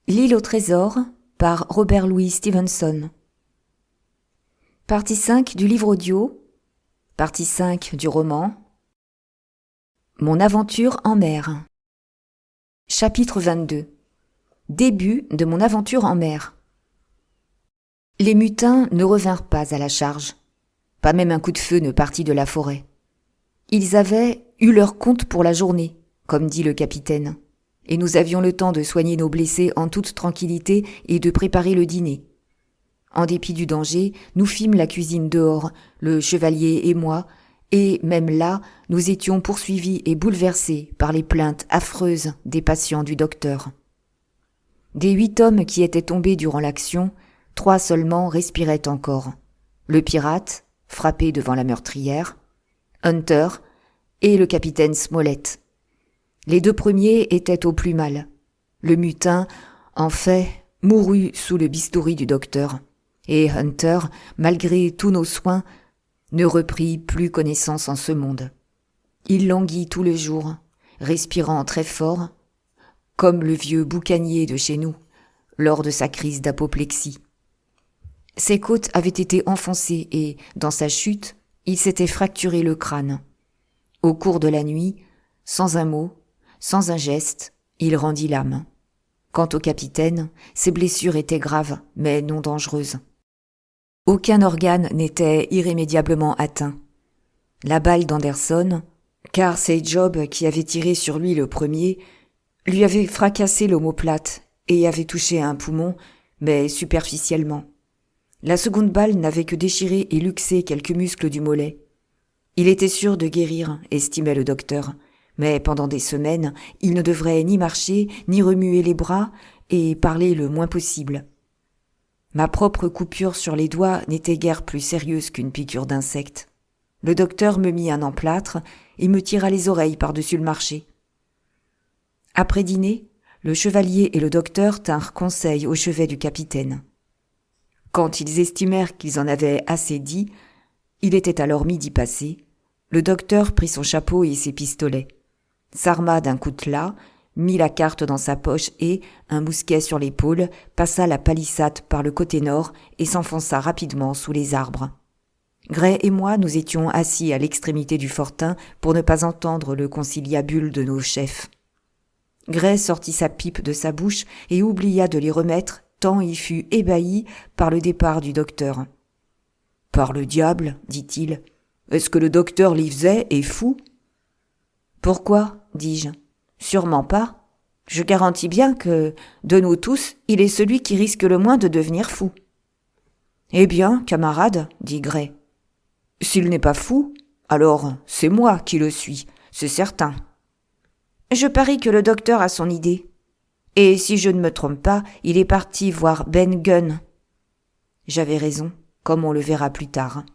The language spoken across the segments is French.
L'île au trésor par Robert Louis Stevenson. Partie 5 du livre audio. Partie 5 du roman. Mon aventure en mer. Chapitre 22. Début de mon aventure en mer. Les mutins ne revinrent pas à la charge. Pas même un coup de feu ne partit de la forêt. Ils avaient eu leur compte pour la journée, comme dit le capitaine. Et nous avions le temps de soigner nos blessés en toute tranquillité et de préparer le dîner. En dépit du danger, nous fîmes la cuisine dehors, le chevalier et moi, et même là, nous étions poursuivis et bouleversés par les plaintes affreuses des patients du docteur. Des 8 hommes qui étaient tombés durant l'action, 3 seulement respiraient encore. Le pirate, frappé devant la meurtrière, Hunter et le capitaine Smollett. Les 2 premiers étaient au plus mal. Le mutin, en fait, mourut sous le bistouri du docteur. Et Hunter, malgré tous nos soins, ne reprit plus connaissance en ce monde. Il languit tout le jour, respirant très fort, comme le vieux boucanier de chez nous, lors de sa crise d'apoplexie. Ses côtes avaient été enfoncées et, dans sa chute, il s'était fracturé le crâne. Au cours de la nuit, sans un mot, sans un geste, il rendit l'âme. Quant au capitaine, ses blessures étaient graves, mais non dangereuses. Aucun organe n'était irrémédiablement atteint. La balle d'Anderson, car c'est Job qui avait tiré sur lui le premier, lui avait fracassé l'omoplate et avait touché un poumon, mais superficiellement. La seconde balle n'avait que déchiré et luxé quelques muscles du mollet. Il était sûr de guérir, estimait le docteur, mais pendant des semaines, il ne devrait ni marcher, ni remuer les bras, et parler le moins possible. Ma propre coupure sur les doigts n'était guère plus sérieuse qu'une piqûre d'insecte. Le docteur me mit un emplâtre et me tira les oreilles par-dessus le marché. Après dîner, le chevalier et le docteur tinrent conseil au chevet du capitaine. Quand ils estimèrent qu'ils en avaient assez dit, il était alors midi passé, le docteur prit son chapeau et ses pistolets, s'arma d'un coutelas, mit la carte dans sa poche et, un mousquet sur l'épaule, passa la palissade par le côté nord et s'enfonça rapidement sous les arbres. Gray et moi nous étions assis à l'extrémité du fortin pour ne pas entendre le conciliabule de nos chefs. Gray sortit sa pipe de sa bouche et oublia de l'y remettre tant il fut ébahi par le départ du docteur. « Par le diable, dit-il, est-ce que le docteur Livesey est fou ?»« Pourquoi ?» dis-je. « Sûrement pas. Je garantis bien que, de nous tous, il est celui qui risque le moins de devenir fou. »« Eh bien, camarade, dit Gray, s'il n'est pas fou, alors c'est moi qui le suis, c'est certain. Je parie que le docteur a son idée. Et si je ne me trompe pas, il est parti voir Ben Gunn. » J'avais raison, comme on le verra plus tard.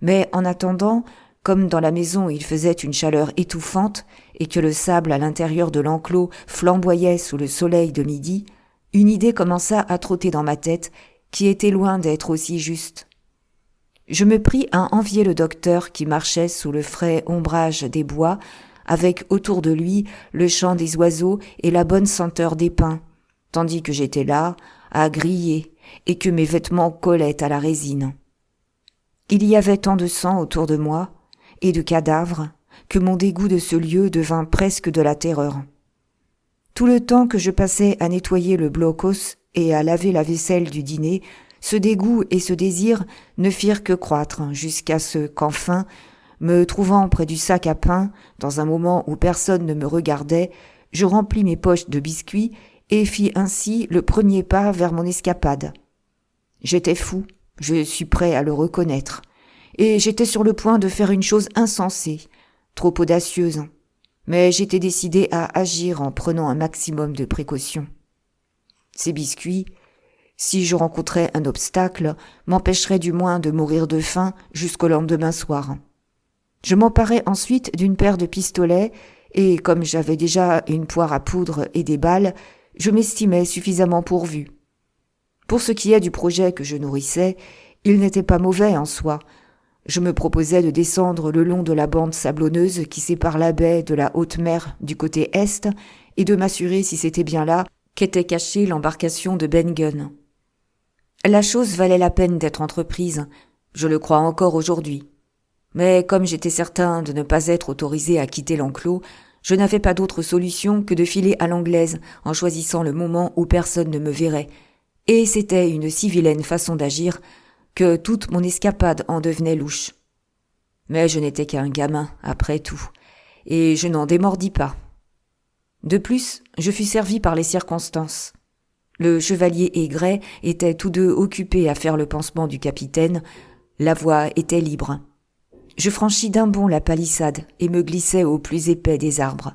Mais en attendant, comme dans la maison il faisait une chaleur étouffante et que le sable à l'intérieur de l'enclos flamboyait sous le soleil de midi, une idée commença à trotter dans ma tête qui était loin d'être aussi juste. Je me pris à envier le docteur qui marchait sous le frais ombrage des bois, avec autour de lui le chant des oiseaux et la bonne senteur des pins, tandis que j'étais là, à griller, et que mes vêtements collaient à la résine. Il y avait tant de sang autour de moi, et de cadavres, que mon dégoût de ce lieu devint presque de la terreur. Tout le temps que je passais à nettoyer le blockhaus et à laver la vaisselle du dîner, ce dégoût et ce désir ne firent que croître jusqu'à ce qu'enfin, me trouvant près du sac à pain, dans un moment où personne ne me regardait, je remplis mes poches de biscuits et fis ainsi le premier pas vers mon escapade. J'étais fou, je suis prêt à le reconnaître, et j'étais sur le point de faire une chose insensée, trop audacieuse, mais j'étais décidé à agir en prenant un maximum de précautions. Ces biscuits, si je rencontrais un obstacle, m'empêcheraient du moins de mourir de faim jusqu'au lendemain soir. Je m'emparai ensuite d'une paire de pistolets et, comme j'avais déjà une poire à poudre et des balles, je m'estimais suffisamment pourvu. Pour ce qui est du projet que je nourrissais, il n'était pas mauvais en soi. Je me proposais de descendre le long de la bande sablonneuse qui sépare la baie de la haute mer du côté est et de m'assurer, si c'était bien là, qu'était cachée l'embarcation de Ben Gunn. La chose valait la peine d'être entreprise, je le crois encore aujourd'hui. Mais comme j'étais certain de ne pas être autorisé à quitter l'enclos, je n'avais pas d'autre solution que de filer à l'anglaise en choisissant le moment où personne ne me verrait, et c'était une si vilaine façon d'agir que toute mon escapade en devenait louche. Mais je n'étais qu'un gamin, après tout, et je n'en démordis pas. De plus, je fus servi par les circonstances. Le chevalier et Gray étaient tous deux occupés à faire le pansement du capitaine, la voie était libre. Je franchis d'un bond la palissade et me glissai au plus épais des arbres.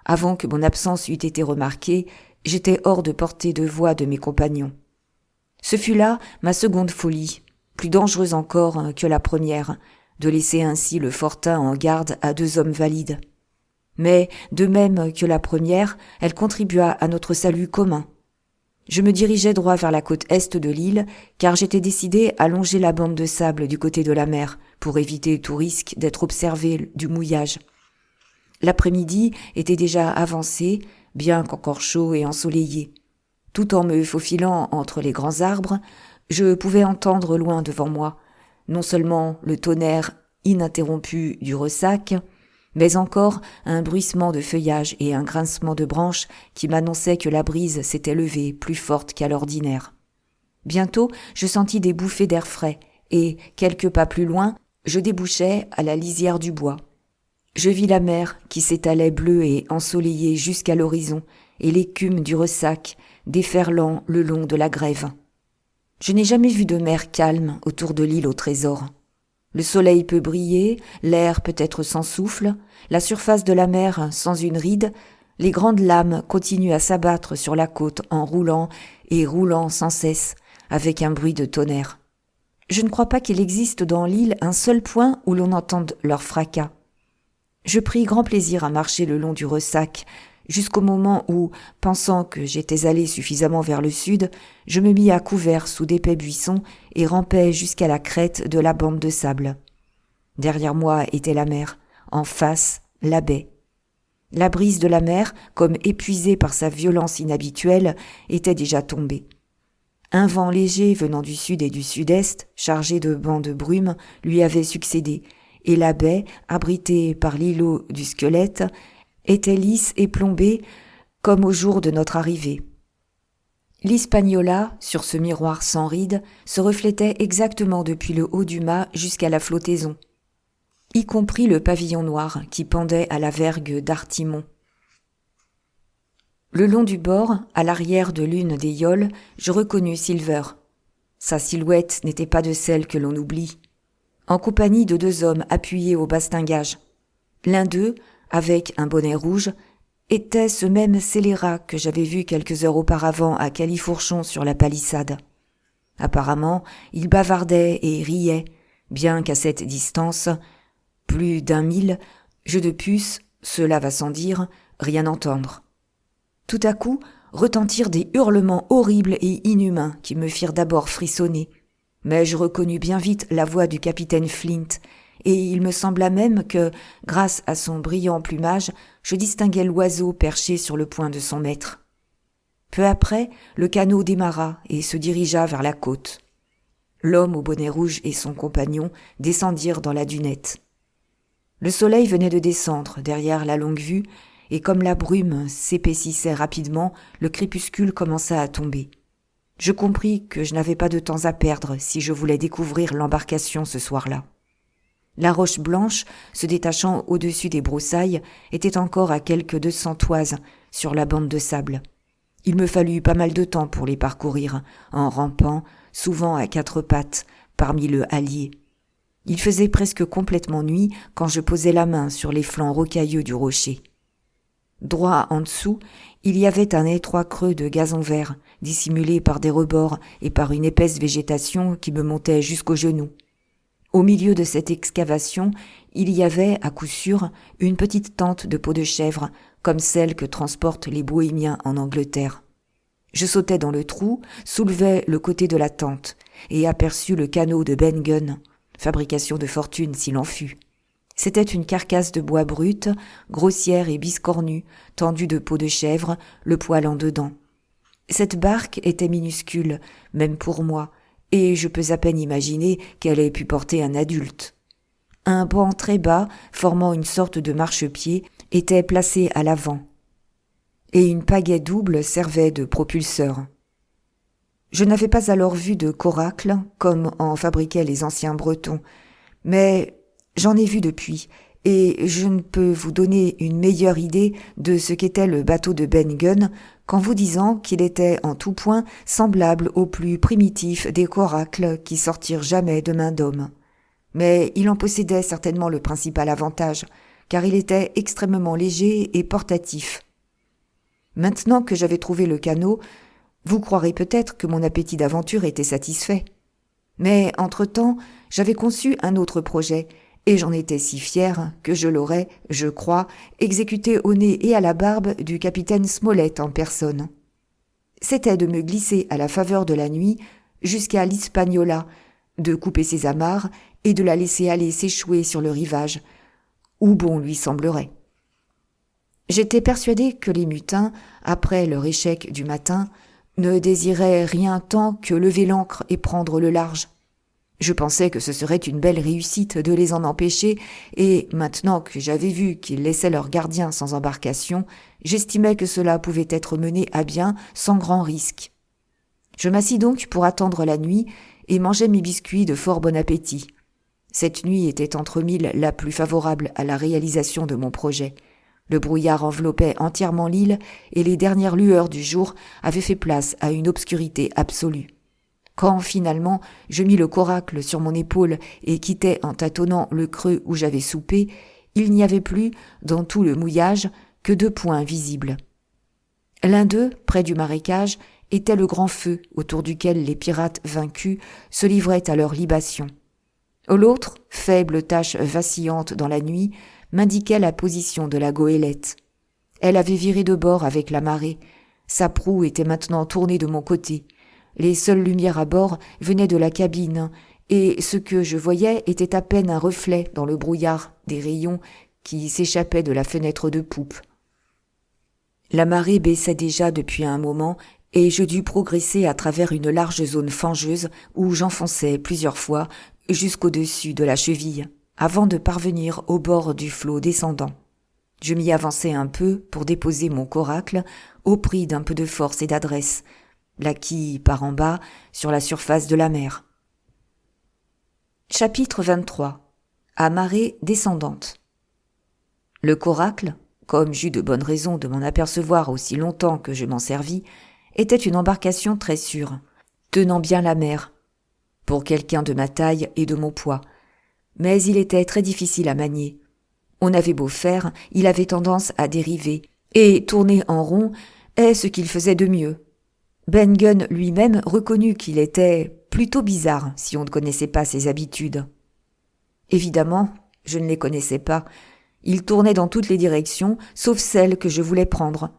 Avant que mon absence eût été remarquée, j'étais hors de portée de voix de mes compagnons. Ce fut là ma seconde folie, plus dangereuse encore que la première, de laisser ainsi le fortin en garde à 2 hommes valides. Mais, de même que la première, elle contribua à notre salut commun. Je me dirigeais droit vers la côte est de l'île, car j'étais décidé à longer la bande de sable du côté de la mer, pour éviter tout risque d'être observé du mouillage. L'après-midi était déjà avancé, bien qu'encore chaud et ensoleillé. Tout en me faufilant entre les grands arbres, je pouvais entendre loin devant moi, non seulement le tonnerre ininterrompu du ressac, mais encore un bruissement de feuillage et un grincement de branches qui m'annonçaient que la brise s'était levée plus forte qu'à l'ordinaire. Bientôt, je sentis des bouffées d'air frais, et, quelques pas plus loin, je débouchai à la lisière du bois. Je vis la mer qui s'étalait bleue et ensoleillée jusqu'à l'horizon, et l'écume du ressac déferlant le long de la grève. Je n'ai jamais vu de mer calme autour de l'île au trésor. Le soleil peut briller, l'air peut être sans souffle, la surface de la mer sans une ride, les grandes lames continuent à s'abattre sur la côte en roulant et roulant sans cesse, avec un bruit de tonnerre. Je ne crois pas qu'il existe dans l'île un seul point où l'on entende leur fracas. Je pris grand plaisir à marcher le long du ressac, jusqu'au moment où, pensant que j'étais allé suffisamment vers le sud, je me mis à couvert sous d'épais buissons et rampai jusqu'à la crête de la bande de sable. Derrière moi était la mer, en face, la baie. La brise de la mer, comme épuisée par sa violence inhabituelle, était déjà tombée. Un vent léger venant du sud et du sud-est, chargé de bancs de brume, lui avait succédé, et la baie, abritée par l'îlot du squelette, était lisse et plombée comme au jour de notre arrivée. L'Hispaniola, sur ce miroir sans rides, se reflétait exactement depuis le haut du mât jusqu'à la flottaison, y compris le pavillon noir qui pendait à la vergue d'Artimon. Le long du bord, à l'arrière de l'une des yoles, je reconnus Silver. Sa silhouette n'était pas de celle que l'on oublie. En compagnie de 2 hommes appuyés au bastingage. L'un d'eux, avec un bonnet rouge, était ce même scélérat que j'avais vu quelques heures auparavant à Califourchon sur la palissade. Apparemment, il bavardait et riait, bien qu'à cette distance, plus d'1 mille, je ne pusse, cela va sans dire, rien entendre. Tout à coup, retentirent des hurlements horribles et inhumains qui me firent d'abord frissonner. Mais je reconnus bien vite la voix du capitaine Flint, et il me sembla même que, grâce à son brillant plumage, je distinguais l'oiseau perché sur le poing de son maître. Peu après, le canot démarra et se dirigea vers la côte. L'homme au bonnet rouge et son compagnon descendirent dans la dunette. Le soleil venait de descendre derrière la longue-vue, et comme la brume s'épaississait rapidement, le crépuscule commença à tomber. Je compris que je n'avais pas de temps à perdre si je voulais découvrir l'embarcation ce soir-là. La roche blanche, se détachant au-dessus des broussailles, était encore à quelques 200 toises sur la bande de sable. Il me fallut pas mal de temps pour les parcourir, en rampant, souvent à 4 pattes, parmi le hallier. Il faisait presque complètement nuit quand je posai la main sur les flancs rocailleux du rocher. Droit en dessous, il y avait un étroit creux de gazon vert, dissimulé par des rebords et par une épaisse végétation qui me montait jusqu'aux genoux. Au milieu de cette excavation, il y avait, à coup sûr, une petite tente de peau de chèvre, comme celle que transportent les bohémiens en Angleterre. Je sautai dans le trou, soulevai le côté de la tente, et aperçus le canot de Ben Gunn, fabrication de fortune s'il en fut. C'était une carcasse de bois brut, grossière et biscornue, tendue de peau de chèvre, le poil en dedans. Cette barque était minuscule, même pour moi, et je peux à peine imaginer qu'elle ait pu porter un adulte. Un banc très bas, formant une sorte de marchepied, était placé à l'avant, et une pagaie double servait de propulseur. Je n'avais pas alors vu de coracle, comme en fabriquaient les anciens Bretons, mais j'en ai vu depuis, et je ne peux vous donner une meilleure idée de ce qu'était le bateau de Ben Gunn qu'en vous disant qu'il était en tout point semblable au plus primitif des coracles qui sortirent jamais de main d'homme. Mais il en possédait certainement le principal avantage, car il était extrêmement léger et portatif. Maintenant que j'avais trouvé le canot, vous croirez peut-être que mon appétit d'aventure était satisfait. Mais entre-temps, j'avais conçu un autre projet, et j'en étais si fier que je l'aurais, je crois, exécuté au nez et à la barbe du capitaine Smollett en personne. C'était de me glisser à la faveur de la nuit jusqu'à l'Hispaniola, de couper ses amarres et de la laisser aller s'échouer sur le rivage, où bon lui semblerait. J'étais persuadé que les mutins, après leur échec du matin, ne désiraient rien tant que lever l'ancre et prendre le large. Je pensais que ce serait une belle réussite de les en empêcher, et maintenant que j'avais vu qu'ils laissaient leurs gardiens sans embarcation, j'estimais que cela pouvait être mené à bien sans grand risque. Je m'assis donc pour attendre la nuit et mangeais mes biscuits de fort bon appétit. Cette nuit était entre mille la plus favorable à la réalisation de mon projet. Le brouillard enveloppait entièrement l'île et les dernières lueurs du jour avaient fait place à une obscurité absolue. Quand, finalement, je mis le coracle sur mon épaule et quittai en tâtonnant le creux où j'avais soupé, il n'y avait plus, dans tout le mouillage, que 2 points visibles. L'un d'eux, près du marécage, était le grand feu autour duquel les pirates vaincus se livraient à leur libation. L'autre, faible tache vacillante dans la nuit, m'indiquait la position de la goélette. Elle avait viré de bord avec la marée. Sa proue était maintenant tournée de mon côté. Les seules lumières à bord venaient de la cabine, et ce que je voyais était à peine un reflet dans le brouillard des rayons qui s'échappaient de la fenêtre de poupe. La marée baissait déjà depuis un moment, et je dus progresser à travers une large zone fangeuse où j'enfonçais plusieurs fois jusqu'au-dessus de la cheville, avant de parvenir au bord du flot descendant. Je m'y avançai un peu pour déposer mon coracle au prix d'un peu de force et d'adresse, la quille par en bas sur la surface de la mer. Chapitre 23. À marée descendante. Le coracle, comme j'eus de bonnes raisons de m'en apercevoir aussi longtemps que je m'en servis, était une embarcation très sûre, tenant bien la mer, pour quelqu'un de ma taille et de mon poids. Mais il était très difficile à manier. On avait beau faire, il avait tendance à dériver, et tourner en rond est ce qu'il faisait de mieux. Ben Gunn lui-même reconnut qu'il était plutôt bizarre si on ne connaissait pas ses habitudes. Évidemment, je ne les connaissais pas. Il tournait dans toutes les directions, sauf celle que je voulais prendre.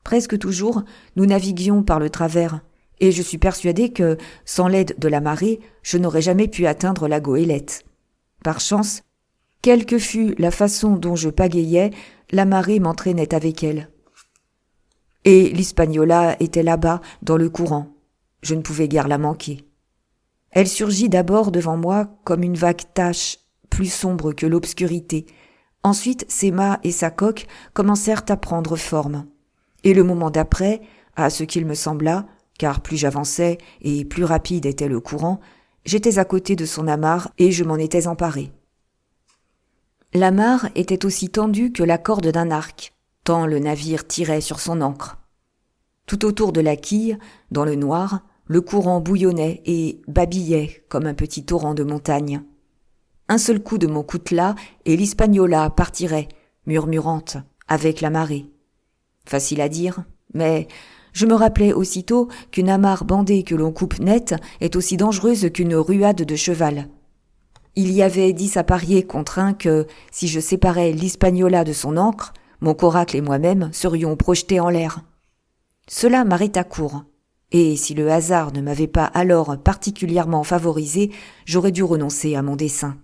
Presque toujours, nous naviguions par le travers, et je suis persuadé que, sans l'aide de la marée, je n'aurais jamais pu atteindre la goélette. Par chance, quelle que fût la façon dont je pagayais, la marée m'entraînait avec elle. Et l'Hispaniola était là-bas, dans le courant. Je ne pouvais guère la manquer. Elle surgit d'abord devant moi comme une vague tache, plus sombre que l'obscurité. Ensuite, ses mâts et sa coque commencèrent à prendre forme. Et le moment d'après, à ce qu'il me sembla, car plus j'avançais et plus rapide était le courant, j'étais à côté de son amarre et je m'en étais emparé. L'amarre était aussi tendue que la corde d'un arc, tant le navire tirait sur son ancre. Tout autour de la quille, dans le noir, le courant bouillonnait et babillait comme un petit torrent de montagne. Un seul coup de mon coutelas et l'Hispaniola partirait, murmurante, avec la marée. Facile à dire, mais je me rappelais aussitôt qu'une amarre bandée que l'on coupe net est aussi dangereuse qu'une ruade de cheval. Il y avait 10 à parier contre 1 que, si je séparais l'Hispaniola de son ancre, mon coracle et moi-même serions projetés en l'air. Cela m'arrêta court, et si le hasard ne m'avait pas alors particulièrement favorisé, j'aurais dû renoncer à mon dessein.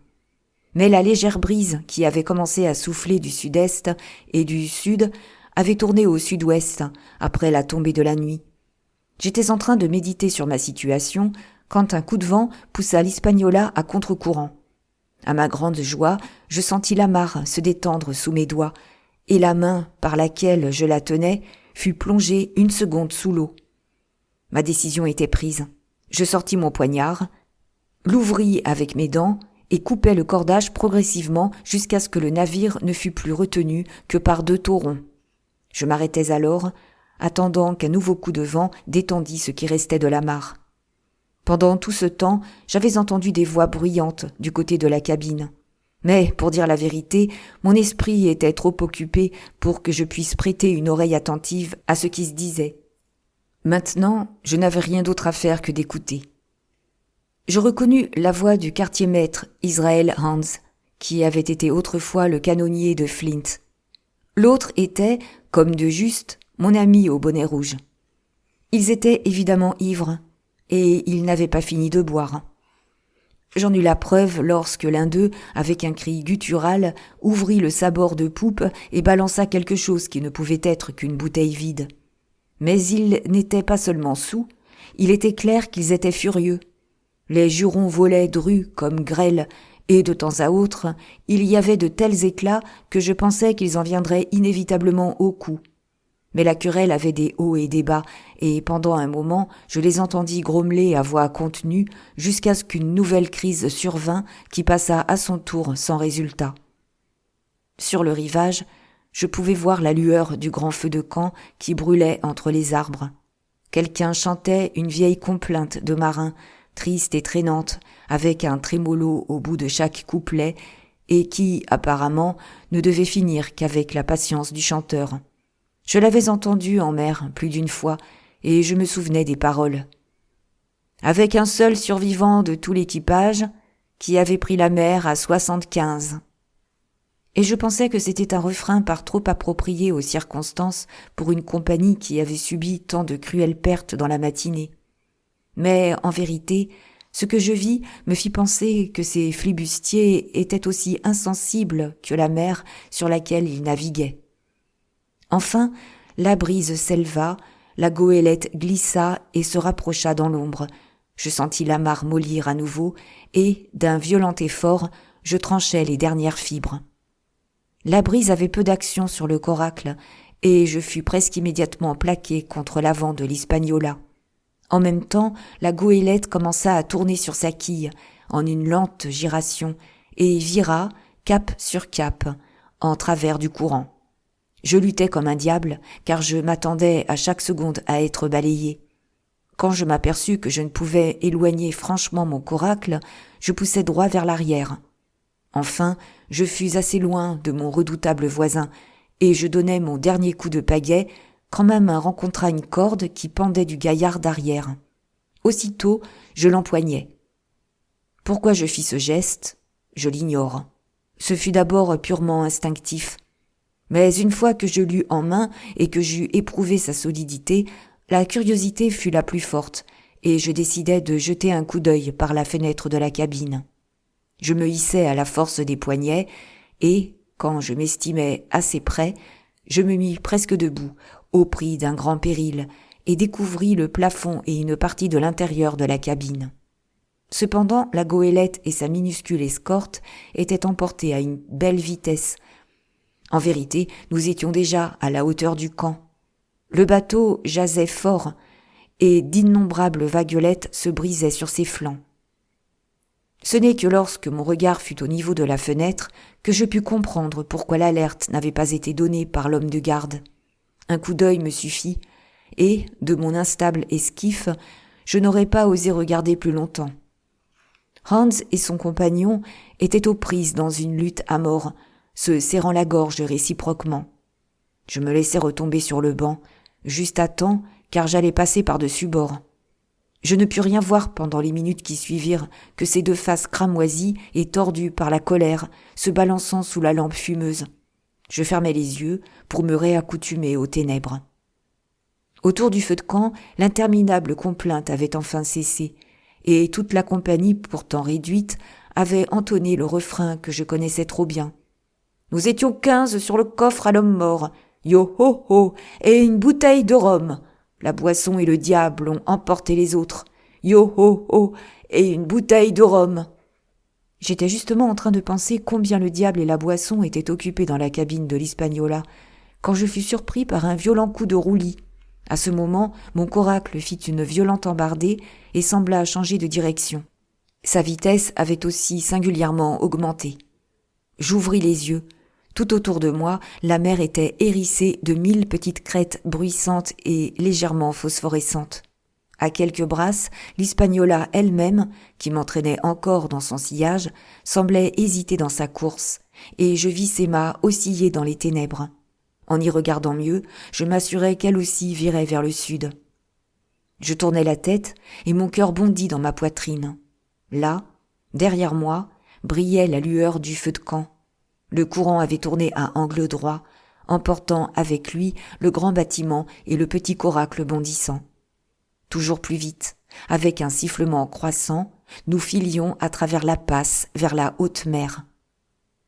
Mais la légère brise qui avait commencé à souffler du sud-est et du sud avait tourné au sud-ouest après la tombée de la nuit. J'étais en train de méditer sur ma situation quand un coup de vent poussa l'Hispaniola à contre-courant. À ma grande joie, je sentis l'amarre se détendre sous mes doigts, et la main par laquelle je la tenais fut plongée 1 seconde sous l'eau. Ma décision était prise. Je sortis mon poignard, l'ouvris avec mes dents et coupai le cordage progressivement jusqu'à ce que le navire ne fût plus retenu que par 2 taurons. Je m'arrêtais alors, attendant qu'un nouveau coup de vent détendît ce qui restait de l'amarre. Pendant tout ce temps, j'avais entendu des voix bruyantes du côté de la cabine. Mais, pour dire la vérité, mon esprit était trop occupé pour que je puisse prêter une oreille attentive à ce qui se disait. Maintenant, je n'avais rien d'autre à faire que d'écouter. Je reconnus la voix du quartier-maître Israel Hans, qui avait été autrefois le canonnier de Flint. L'autre était, comme de juste, mon ami au bonnet rouge. Ils étaient évidemment ivres, et ils n'avaient pas fini de boire. J'en eus la preuve lorsque l'un d'eux, avec un cri guttural, ouvrit le sabord de poupe et balança quelque chose qui ne pouvait être qu'une bouteille vide. Mais ils n'étaient pas seulement saoux, il était clair qu'ils étaient furieux. Les jurons volaient drus comme grêle, et de temps à autre, il y avait de tels éclats que je pensais qu'ils en viendraient inévitablement au coup. Mais la querelle avait des hauts et des bas, et pendant un moment, je les entendis grommeler à voix contenue jusqu'à ce qu'une nouvelle crise survint qui passa à son tour sans résultat. Sur le rivage, je pouvais voir la lueur du grand feu de camp qui brûlait entre les arbres. Quelqu'un chantait une vieille complainte de marin, triste et traînante, avec un trémolo au bout de chaque couplet, et qui, apparemment, ne devait finir qu'avec la patience du chanteur. Je l'avais entendu en mer plus d'une fois, et je me souvenais des paroles. Avec un seul survivant de tout l'équipage, qui avait pris la mer à 75. Et je pensais que c'était un refrain par trop approprié aux circonstances pour une compagnie qui avait subi tant de cruelles pertes dans la matinée. Mais, en vérité, ce que je vis me fit penser que ces flibustiers étaient aussi insensibles que la mer sur laquelle ils naviguaient. Enfin, la brise s'éleva, la goélette glissa et se rapprocha dans l'ombre. Je sentis l'amarre mollir à nouveau et, d'un violent effort, je tranchai les dernières fibres. La brise avait peu d'action sur le coracle et je fus presque immédiatement plaqué contre l'avant de l'Hispaniola. En même temps, la goélette commença à tourner sur sa quille en une lente giration et vira, cap sur cap, en travers du courant. Je luttais comme un diable, car je m'attendais à chaque seconde à être balayé. Quand je m'aperçus que je ne pouvais éloigner franchement mon coracle, je poussai droit vers l'arrière. Enfin, je fus assez loin de mon redoutable voisin, et je donnai mon dernier coup de pagaie quand ma main rencontra une corde qui pendait du gaillard d'arrière. Aussitôt, je l'empoignai. Pourquoi je fis ce geste, je l'ignore. Ce fut d'abord purement instinctif. Mais une fois que je l'eus en main et que j'eus éprouvé sa solidité, la curiosité fut la plus forte, et je décidai de jeter un coup d'œil par la fenêtre de la cabine. Je me hissai à la force des poignets, et, quand je m'estimais assez près, je me mis presque debout, au prix d'un grand péril, et découvris le plafond et une partie de l'intérieur de la cabine. Cependant, la goélette et sa minuscule escorte étaient emportées à une belle vitesse. En vérité, nous étions déjà à la hauteur du camp. Le bateau jasait fort, et d'innombrables vaguelettes se brisaient sur ses flancs. Ce n'est que lorsque mon regard fut au niveau de la fenêtre que je pus comprendre pourquoi l'alerte n'avait pas été donnée par l'homme de garde. Un coup d'œil me suffit, et, de mon instable esquif, je n'aurais pas osé regarder plus longtemps. Hans et son compagnon étaient aux prises dans une lutte à mort, se serrant la gorge réciproquement. Je me laissai retomber sur le banc, juste à temps, car j'allais passer par-dessus bord. Je ne pus rien voir pendant les minutes qui suivirent que ces deux faces cramoisies et tordues par la colère, se balançant sous la lampe fumeuse. Je fermai les yeux pour me réaccoutumer aux ténèbres. Autour du feu de camp, l'interminable complainte avait enfin cessé, et toute la compagnie, pourtant réduite, avait entonné le refrain que je connaissais trop bien. Nous étions 15 sur le coffre à l'homme mort, yo ho ho, et une bouteille de rhum. La boisson et le diable ont emporté les autres. Yo ho ho, et une bouteille de rhum. J'étais justement en train de penser combien le diable et la boisson étaient occupés dans la cabine de l'Hispaniola, quand je fus surpris par un violent coup de roulis. À ce moment, mon coracle fit une violente embardée et sembla changer de direction. Sa vitesse avait aussi singulièrement augmenté. J'ouvris les yeux. Tout autour de moi, la mer était hérissée de 1000 petites crêtes bruissantes et légèrement phosphorescentes. À quelques brasses, l'Hispaniola elle-même, qui m'entraînait encore dans son sillage, semblait hésiter dans sa course, et je vis ses mâts osciller dans les ténèbres. En y regardant mieux, je m'assurais qu'elle aussi virait vers le sud. Je tournai la tête, et mon cœur bondit dans ma poitrine. Là, derrière moi, brillait la lueur du feu de camp. Le courant avait tourné à angle droit, emportant avec lui le grand bâtiment et le petit coracle bondissant. Toujours plus vite, avec un sifflement croissant, nous filions à travers la passe vers la haute mer.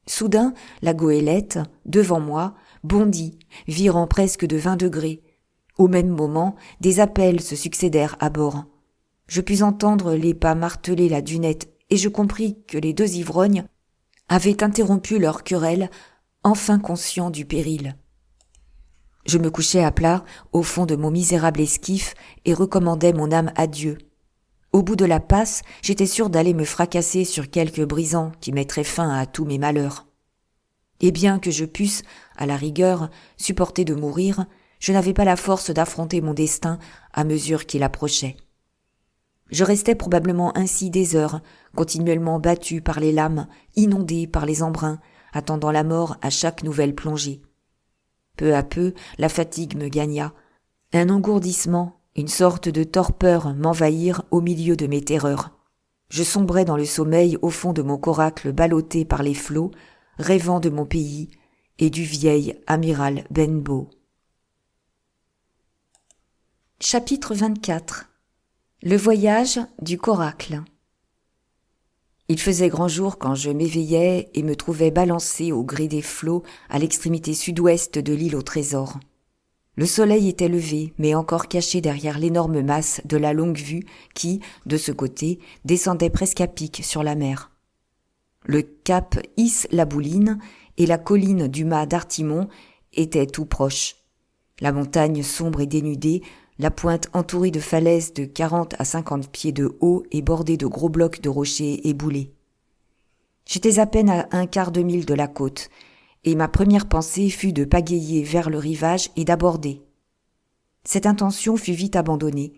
Soudain, la goélette, devant moi, bondit, virant presque de 20 degrés. Au même moment, des appels se succédèrent à bord. Je pus entendre les pas marteler la dunette et je compris que les deux ivrognes avaient interrompu leur querelle, enfin conscients du péril. Je me couchai à plat au fond de mon misérable esquif et recommandai mon âme à Dieu. Au bout de la passe, j'étais sûr d'aller me fracasser sur quelque brisant qui mettrait fin à tous mes malheurs. Et bien que je pusse, à la rigueur, supporter de mourir, je n'avais pas la force d'affronter mon destin à mesure qu'il approchait. Je restais probablement ainsi des heures, continuellement battu par les lames, inondé par les embruns, attendant la mort à chaque nouvelle plongée. Peu à peu, la fatigue me gagna. Un engourdissement, une sorte de torpeur m'envahirent au milieu de mes terreurs. Je sombrais dans le sommeil au fond de mon coracle ballotté par les flots, rêvant de mon pays et du vieil amiral Benbow. Chapitre 24. Le voyage du coracle. Il faisait grand jour quand je m'éveillai et me trouvais balancé au gré des flots à l'extrémité sud-ouest de l'île au trésor. Le soleil était levé, mais encore caché derrière l'énorme masse de la Longue-Vue qui, de ce côté, descendait presque à pic sur la mer. Le cap Is-la-Bouline et la colline du mât d'Artimon étaient tout proches. La montagne sombre et dénudée, la pointe entourée de falaises de 40 à 50 pieds de haut et bordée de gros blocs de rochers éboulés. J'étais à peine à un quart de mille de la côte, et ma première pensée fut de pagayer vers le rivage et d'aborder. Cette intention fut vite abandonnée.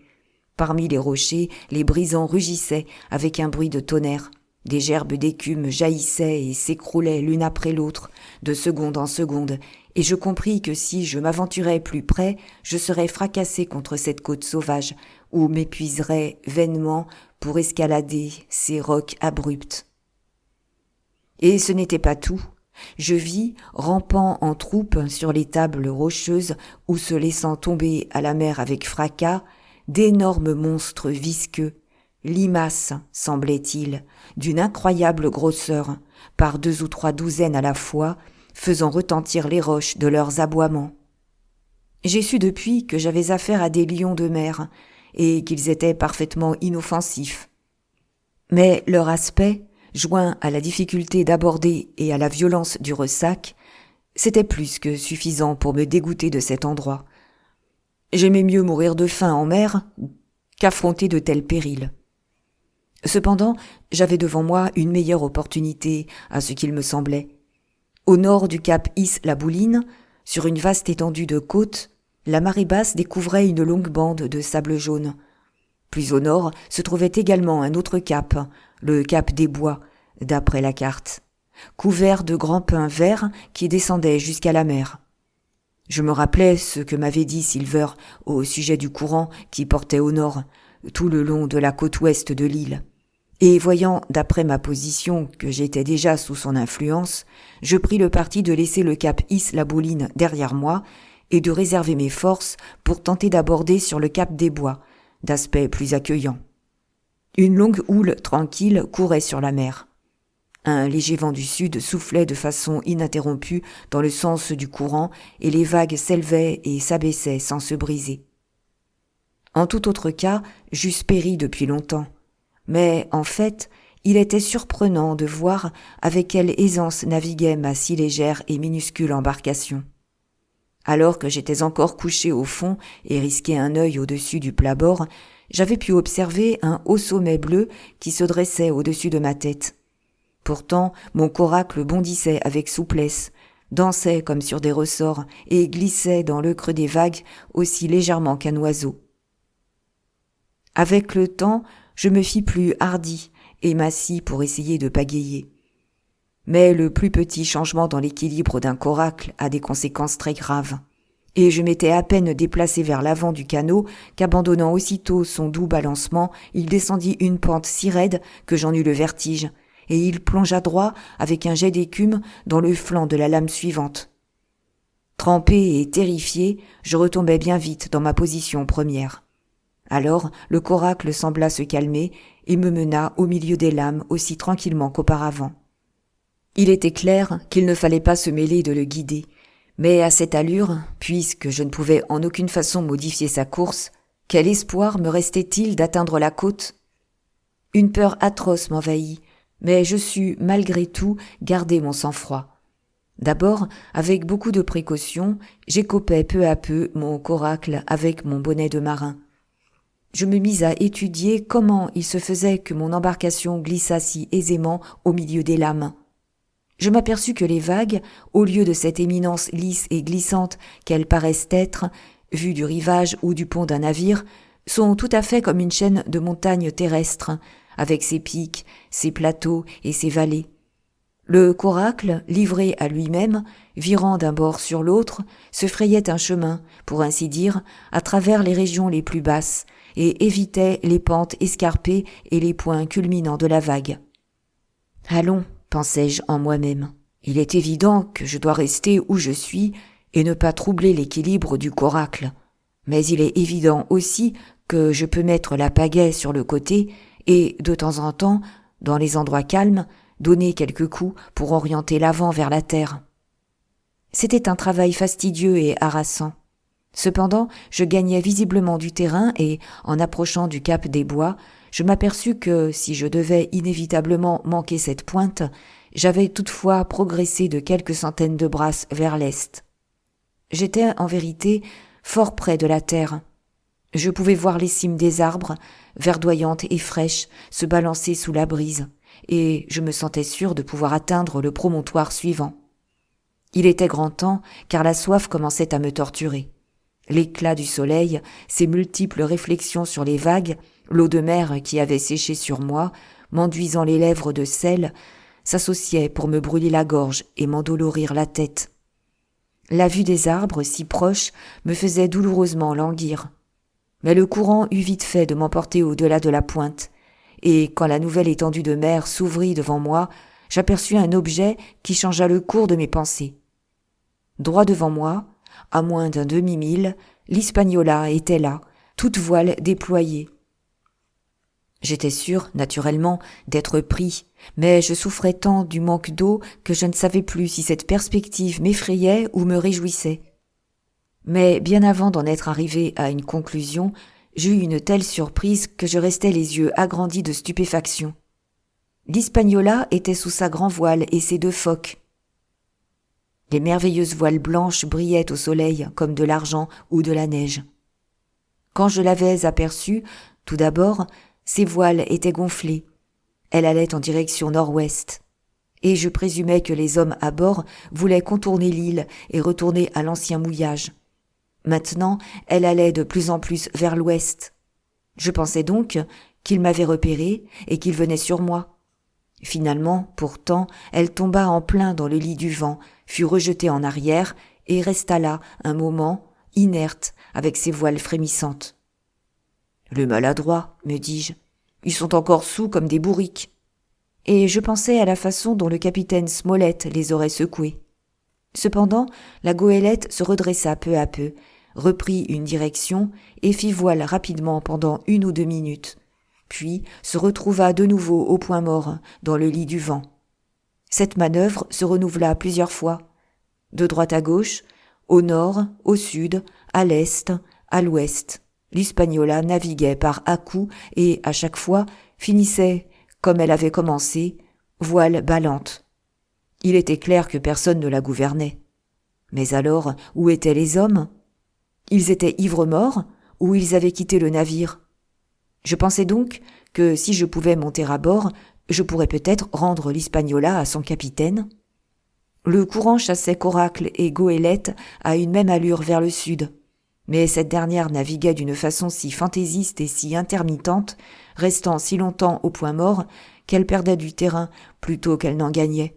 Parmi les rochers, les brisants rugissaient avec un bruit de tonnerre. Des gerbes d'écume jaillissaient et s'écroulaient l'une après l'autre, de seconde en seconde, et je compris que si je m'aventurais plus près, je serais fracassé contre cette côte sauvage, ou m'épuiserais vainement pour escalader ces rocs abrupts. Et ce n'était pas tout. Je vis, rampant en troupe sur les tables rocheuses ou se laissant tomber à la mer avec fracas, d'énormes monstres visqueux, limaces, semblait-il, d'une incroyable grosseur, par 2 ou 3 douzaines à la fois, faisant retentir les roches de leurs aboiements. J'ai su depuis que j'avais affaire à des lions de mer, et qu'ils étaient parfaitement inoffensifs. Mais leur aspect, joint à la difficulté d'aborder et à la violence du ressac, c'était plus que suffisant pour me dégoûter de cet endroit. J'aimais mieux mourir de faim en mer qu'affronter de tels périls. Cependant, j'avais devant moi une meilleure opportunité à ce qu'il me semblait. Au nord du cap Is-la-Bouline, sur une vaste étendue de côte, la marée basse découvrait une longue bande de sable jaune. Plus au nord se trouvait également un autre cap, le cap des Bois, d'après la carte, couvert de grands pins verts qui descendaient jusqu'à la mer. Je me rappelais ce que m'avait dit Silver au sujet du courant qui portait au nord, tout le long de la côte ouest de l'île. Et voyant, d'après ma position, que j'étais déjà sous son influence, je pris le parti de laisser le cap Is-la-Bouline derrière moi et de réserver mes forces pour tenter d'aborder sur le cap des Bois, d'aspect plus accueillant. Une longue houle tranquille courait sur la mer. Un léger vent du sud soufflait de façon ininterrompue dans le sens du courant et les vagues s'élevaient et s'abaissaient sans se briser. En tout autre cas, j'eusse péri depuis longtemps. Mais, en fait, il était surprenant de voir avec quelle aisance naviguait ma si légère et minuscule embarcation. Alors que j'étais encore couché au fond et risquais un œil au-dessus du plat-bord, j'avais pu observer un haut sommet bleu qui se dressait au-dessus de ma tête. Pourtant, mon coracle bondissait avec souplesse, dansait comme sur des ressorts et glissait dans le creux des vagues aussi légèrement qu'un oiseau. Avec le temps, je me fis plus hardi et m'assis pour essayer de pagayer. Mais le plus petit changement dans l'équilibre d'un coracle a des conséquences très graves. Et je m'étais à peine déplacé vers l'avant du canot qu'abandonnant aussitôt son doux balancement, il descendit une pente si raide que j'en eus le vertige, et il plongea droit avec un jet d'écume dans le flanc de la lame suivante. Trempé et terrifié, je retombais bien vite dans ma position première. Alors le coracle sembla se calmer et me mena au milieu des lames aussi tranquillement qu'auparavant. Il était clair qu'il ne fallait pas se mêler de le guider, mais à cette allure, puisque je ne pouvais en aucune façon modifier sa course, quel espoir me restait-il d'atteindre la côte ? Une peur atroce m'envahit, mais je sus malgré tout garder mon sang-froid. D'abord, avec beaucoup de précaution, j'écopais peu à peu mon coracle avec mon bonnet de marin. Je me mis à étudier comment il se faisait que mon embarcation glissa si aisément au milieu des lames. Je m'aperçus que les vagues, au lieu de cette éminence lisse et glissante qu'elles paraissent être, vues du rivage ou du pont d'un navire, sont tout à fait comme une chaîne de montagnes terrestres, avec ses pics, ses plateaux et ses vallées. Le coracle, livré à lui-même, virant d'un bord sur l'autre, se frayait un chemin, pour ainsi dire, à travers les régions les plus basses, et évitait les pentes escarpées et les points culminants de la vague. « Allons », pensai-je en moi-même, « il est évident que je dois rester où je suis et ne pas troubler l'équilibre du coracle. Mais il est évident aussi que je peux mettre la pagaie sur le côté et, de temps en temps, dans les endroits calmes, donner quelques coups pour orienter l'avant vers la terre. » C'était un travail fastidieux et harassant. Cependant, je gagnais visiblement du terrain et, en approchant du cap des Bois, je m'aperçus que, si je devais inévitablement manquer cette pointe, j'avais toutefois progressé de quelques centaines de brasses vers l'est. J'étais, en vérité, fort près de la terre. Je pouvais voir les cimes des arbres, verdoyantes et fraîches, se balancer sous la brise, et je me sentais sûr de pouvoir atteindre le promontoire suivant. Il était grand temps, car la soif commençait à me torturer. L'éclat du soleil, ses multiples réflexions sur les vagues, l'eau de mer qui avait séché sur moi, m'enduisant les lèvres de sel, s'associaient pour me brûler la gorge et m'endolorir la tête. La vue des arbres, si proches, me faisait douloureusement languir. Mais le courant eut vite fait de m'emporter au-delà de la pointe, et quand la nouvelle étendue de mer s'ouvrit devant moi, j'aperçus un objet qui changea le cours de mes pensées. Droit devant moi, à moins d'un demi-mille, l'Hispaniola était là, toute voile déployée. J'étais sûr, naturellement, d'être pris, mais je souffrais tant du manque d'eau que je ne savais plus si cette perspective m'effrayait ou me réjouissait. Mais bien avant d'en être arrivé à une conclusion, j'eus une telle surprise que je restais les yeux agrandis de stupéfaction. L'Hispaniola était sous sa grand voile et ses deux focs. Les merveilleuses voiles blanches brillaient au soleil comme de l'argent ou de la neige. Quand je l'avais aperçue, tout d'abord, ses voiles étaient gonflées. Elle allait en direction nord-ouest. Et je présumais que les hommes à bord voulaient contourner l'île et retourner à l'ancien mouillage. Maintenant, elle allait de plus en plus vers l'ouest. Je pensais donc qu'il m'avait repéré et qu'il venait sur moi. Finalement, pourtant, elle tomba en plein dans le lit du vent, fut rejetée en arrière et resta là un moment, inerte, avec ses voiles frémissantes. « Le maladroit, me dis-je, ils sont encore soûls comme des bourriques. » Et je pensais à la façon dont le capitaine Smollett les aurait secoués. Cependant, la goélette se redressa peu à peu, reprit une direction et fit voile rapidement pendant 1 ou 2 minutes. Puis se retrouva de nouveau au point mort, dans le lit du vent. Cette manœuvre se renouvela plusieurs fois, de droite à gauche, au nord, au sud, à l'est, à l'ouest. L'Hispaniola naviguait par à-coups et, à chaque fois, finissait, comme elle avait commencé, voile ballante. Il était clair que personne ne la gouvernait. Mais alors, où étaient les hommes ? Ils étaient ivres-morts ou ils avaient quitté le navire ? Je pensais donc que si je pouvais monter à bord, je pourrais peut-être rendre l'Hispaniola à son capitaine. Le courant chassait Coracle et Goélette à une même allure vers le sud. Mais cette dernière naviguait d'une façon si fantaisiste et si intermittente, restant si longtemps au point mort, qu'elle perdait du terrain plutôt qu'elle n'en gagnait.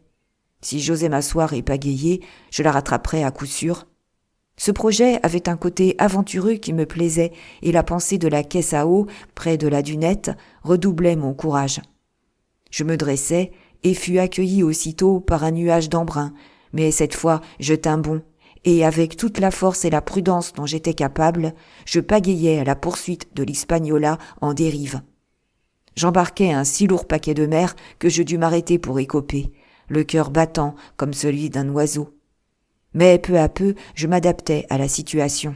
Si j'osais m'asseoir et pagayer, je la rattraperais à coup sûr. Ce projet avait un côté aventureux qui me plaisait, et la pensée de la caisse à eau, près de la dunette, redoublait mon courage. Je me dressai et fus accueilli aussitôt par un nuage d'embrun, mais cette fois je tins bon, et avec toute la force et la prudence dont j'étais capable, je pagayai à la poursuite de l'Hispaniola en dérive. J'embarquai un si lourd paquet de mer que je dus m'arrêter pour écoper, le cœur battant comme celui d'un oiseau. Mais peu à peu, je m'adaptais à la situation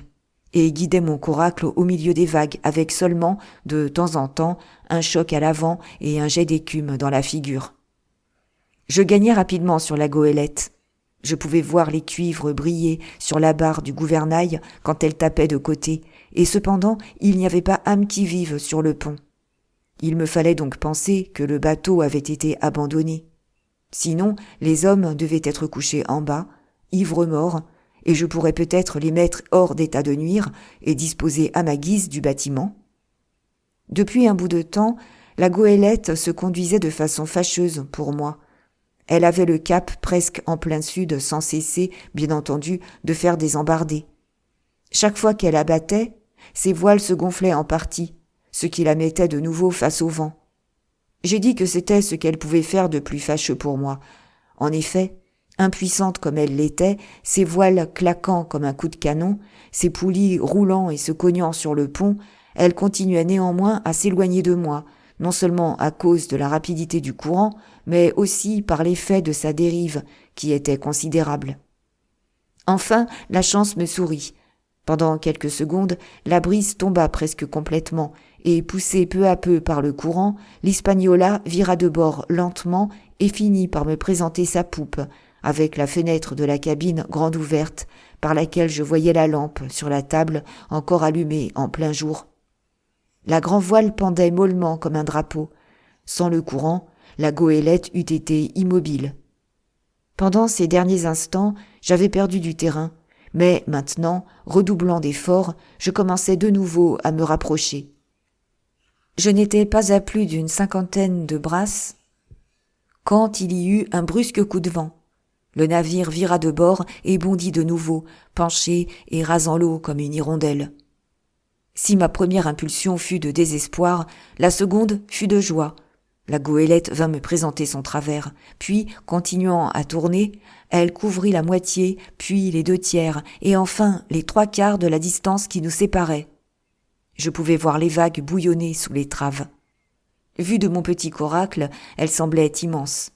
et guidais mon coracle au milieu des vagues avec seulement, de temps en temps, un choc à l'avant et un jet d'écume dans la figure. Je gagnai rapidement sur la goélette. Je pouvais voir les cuivres briller sur la barre du gouvernail quand elle tapait de côté, et cependant il n'y avait pas âme qui vive sur le pont. Il me fallait donc penser que le bateau avait été abandonné. Sinon, les hommes devaient être couchés en bas, ivres-morts, et je pourrais peut-être les mettre hors d'état de nuire et disposer à ma guise du bâtiment. Depuis un bout de temps, la goélette se conduisait de façon fâcheuse pour moi. Elle avait le cap presque en plein sud sans cesser, bien entendu, de faire des embardées. Chaque fois qu'elle abattait, ses voiles se gonflaient en partie, ce qui la mettait de nouveau face au vent. J'ai dit que c'était ce qu'elle pouvait faire de plus fâcheux pour moi. En effet, impuissante comme elle l'était, ses voiles claquant comme un coup de canon, ses poulies roulant et se cognant sur le pont, elle continuait néanmoins à s'éloigner de moi, non seulement à cause de la rapidité du courant, mais aussi par l'effet de sa dérive, qui était considérable. Enfin, la chance me sourit. Pendant quelques secondes, la brise tomba presque complètement, et poussée peu à peu par le courant, l'Hispaniola vira de bord lentement et finit par me présenter sa poupe, avec la fenêtre de la cabine grande ouverte, par laquelle je voyais la lampe sur la table encore allumée en plein jour. La grand-voile pendait mollement comme un drapeau. Sans le courant, la goélette eût été immobile. Pendant ces derniers instants, j'avais perdu du terrain, mais maintenant, redoublant d'efforts, je commençais de nouveau à me rapprocher. Je n'étais pas à plus d'une 50aine de brasses quand il y eut un brusque coup de vent. Le navire vira de bord et bondit de nouveau, penché et rasant l'eau comme une hirondelle. Si ma première impulsion fut de désespoir, la seconde fut de joie. La goélette vint me présenter son travers, puis, continuant à tourner, elle couvrit la moitié, puis les 2/3, et enfin les 3/4 de la distance qui nous séparait. Je pouvais voir les vagues bouillonner sous l'étrave. Vue de mon petit coracle, elle semblait immense.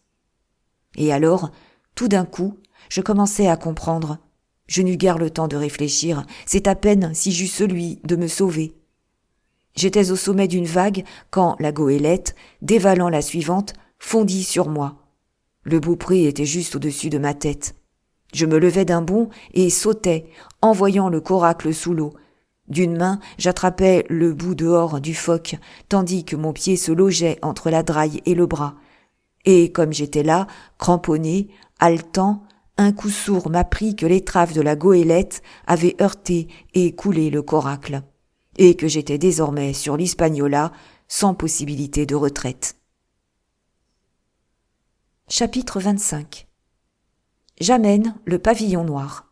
Et alors, tout d'un coup, je commençai à comprendre. Je n'eus guère le temps de réfléchir, c'est à peine si j'eus celui de me sauver. J'étais au sommet d'une vague quand la goélette, dévalant la suivante, fondit sur moi. Le beaupré était juste au-dessus de ma tête. Je me levai d'un bond et sautai, envoyant le coracle sous l'eau. D'une main, j'attrapais le bout dehors du foc, tandis que mon pied se logeait entre la draille et le bras. Et comme j'étais là, cramponné, haletant, un coup sourd m'apprit que l'étrave de la goélette avait heurté et coulé le coracle, et que j'étais désormais sur l'Hispaniola, sans possibilité de retraite. Chapitre 25. J'amène le pavillon noir.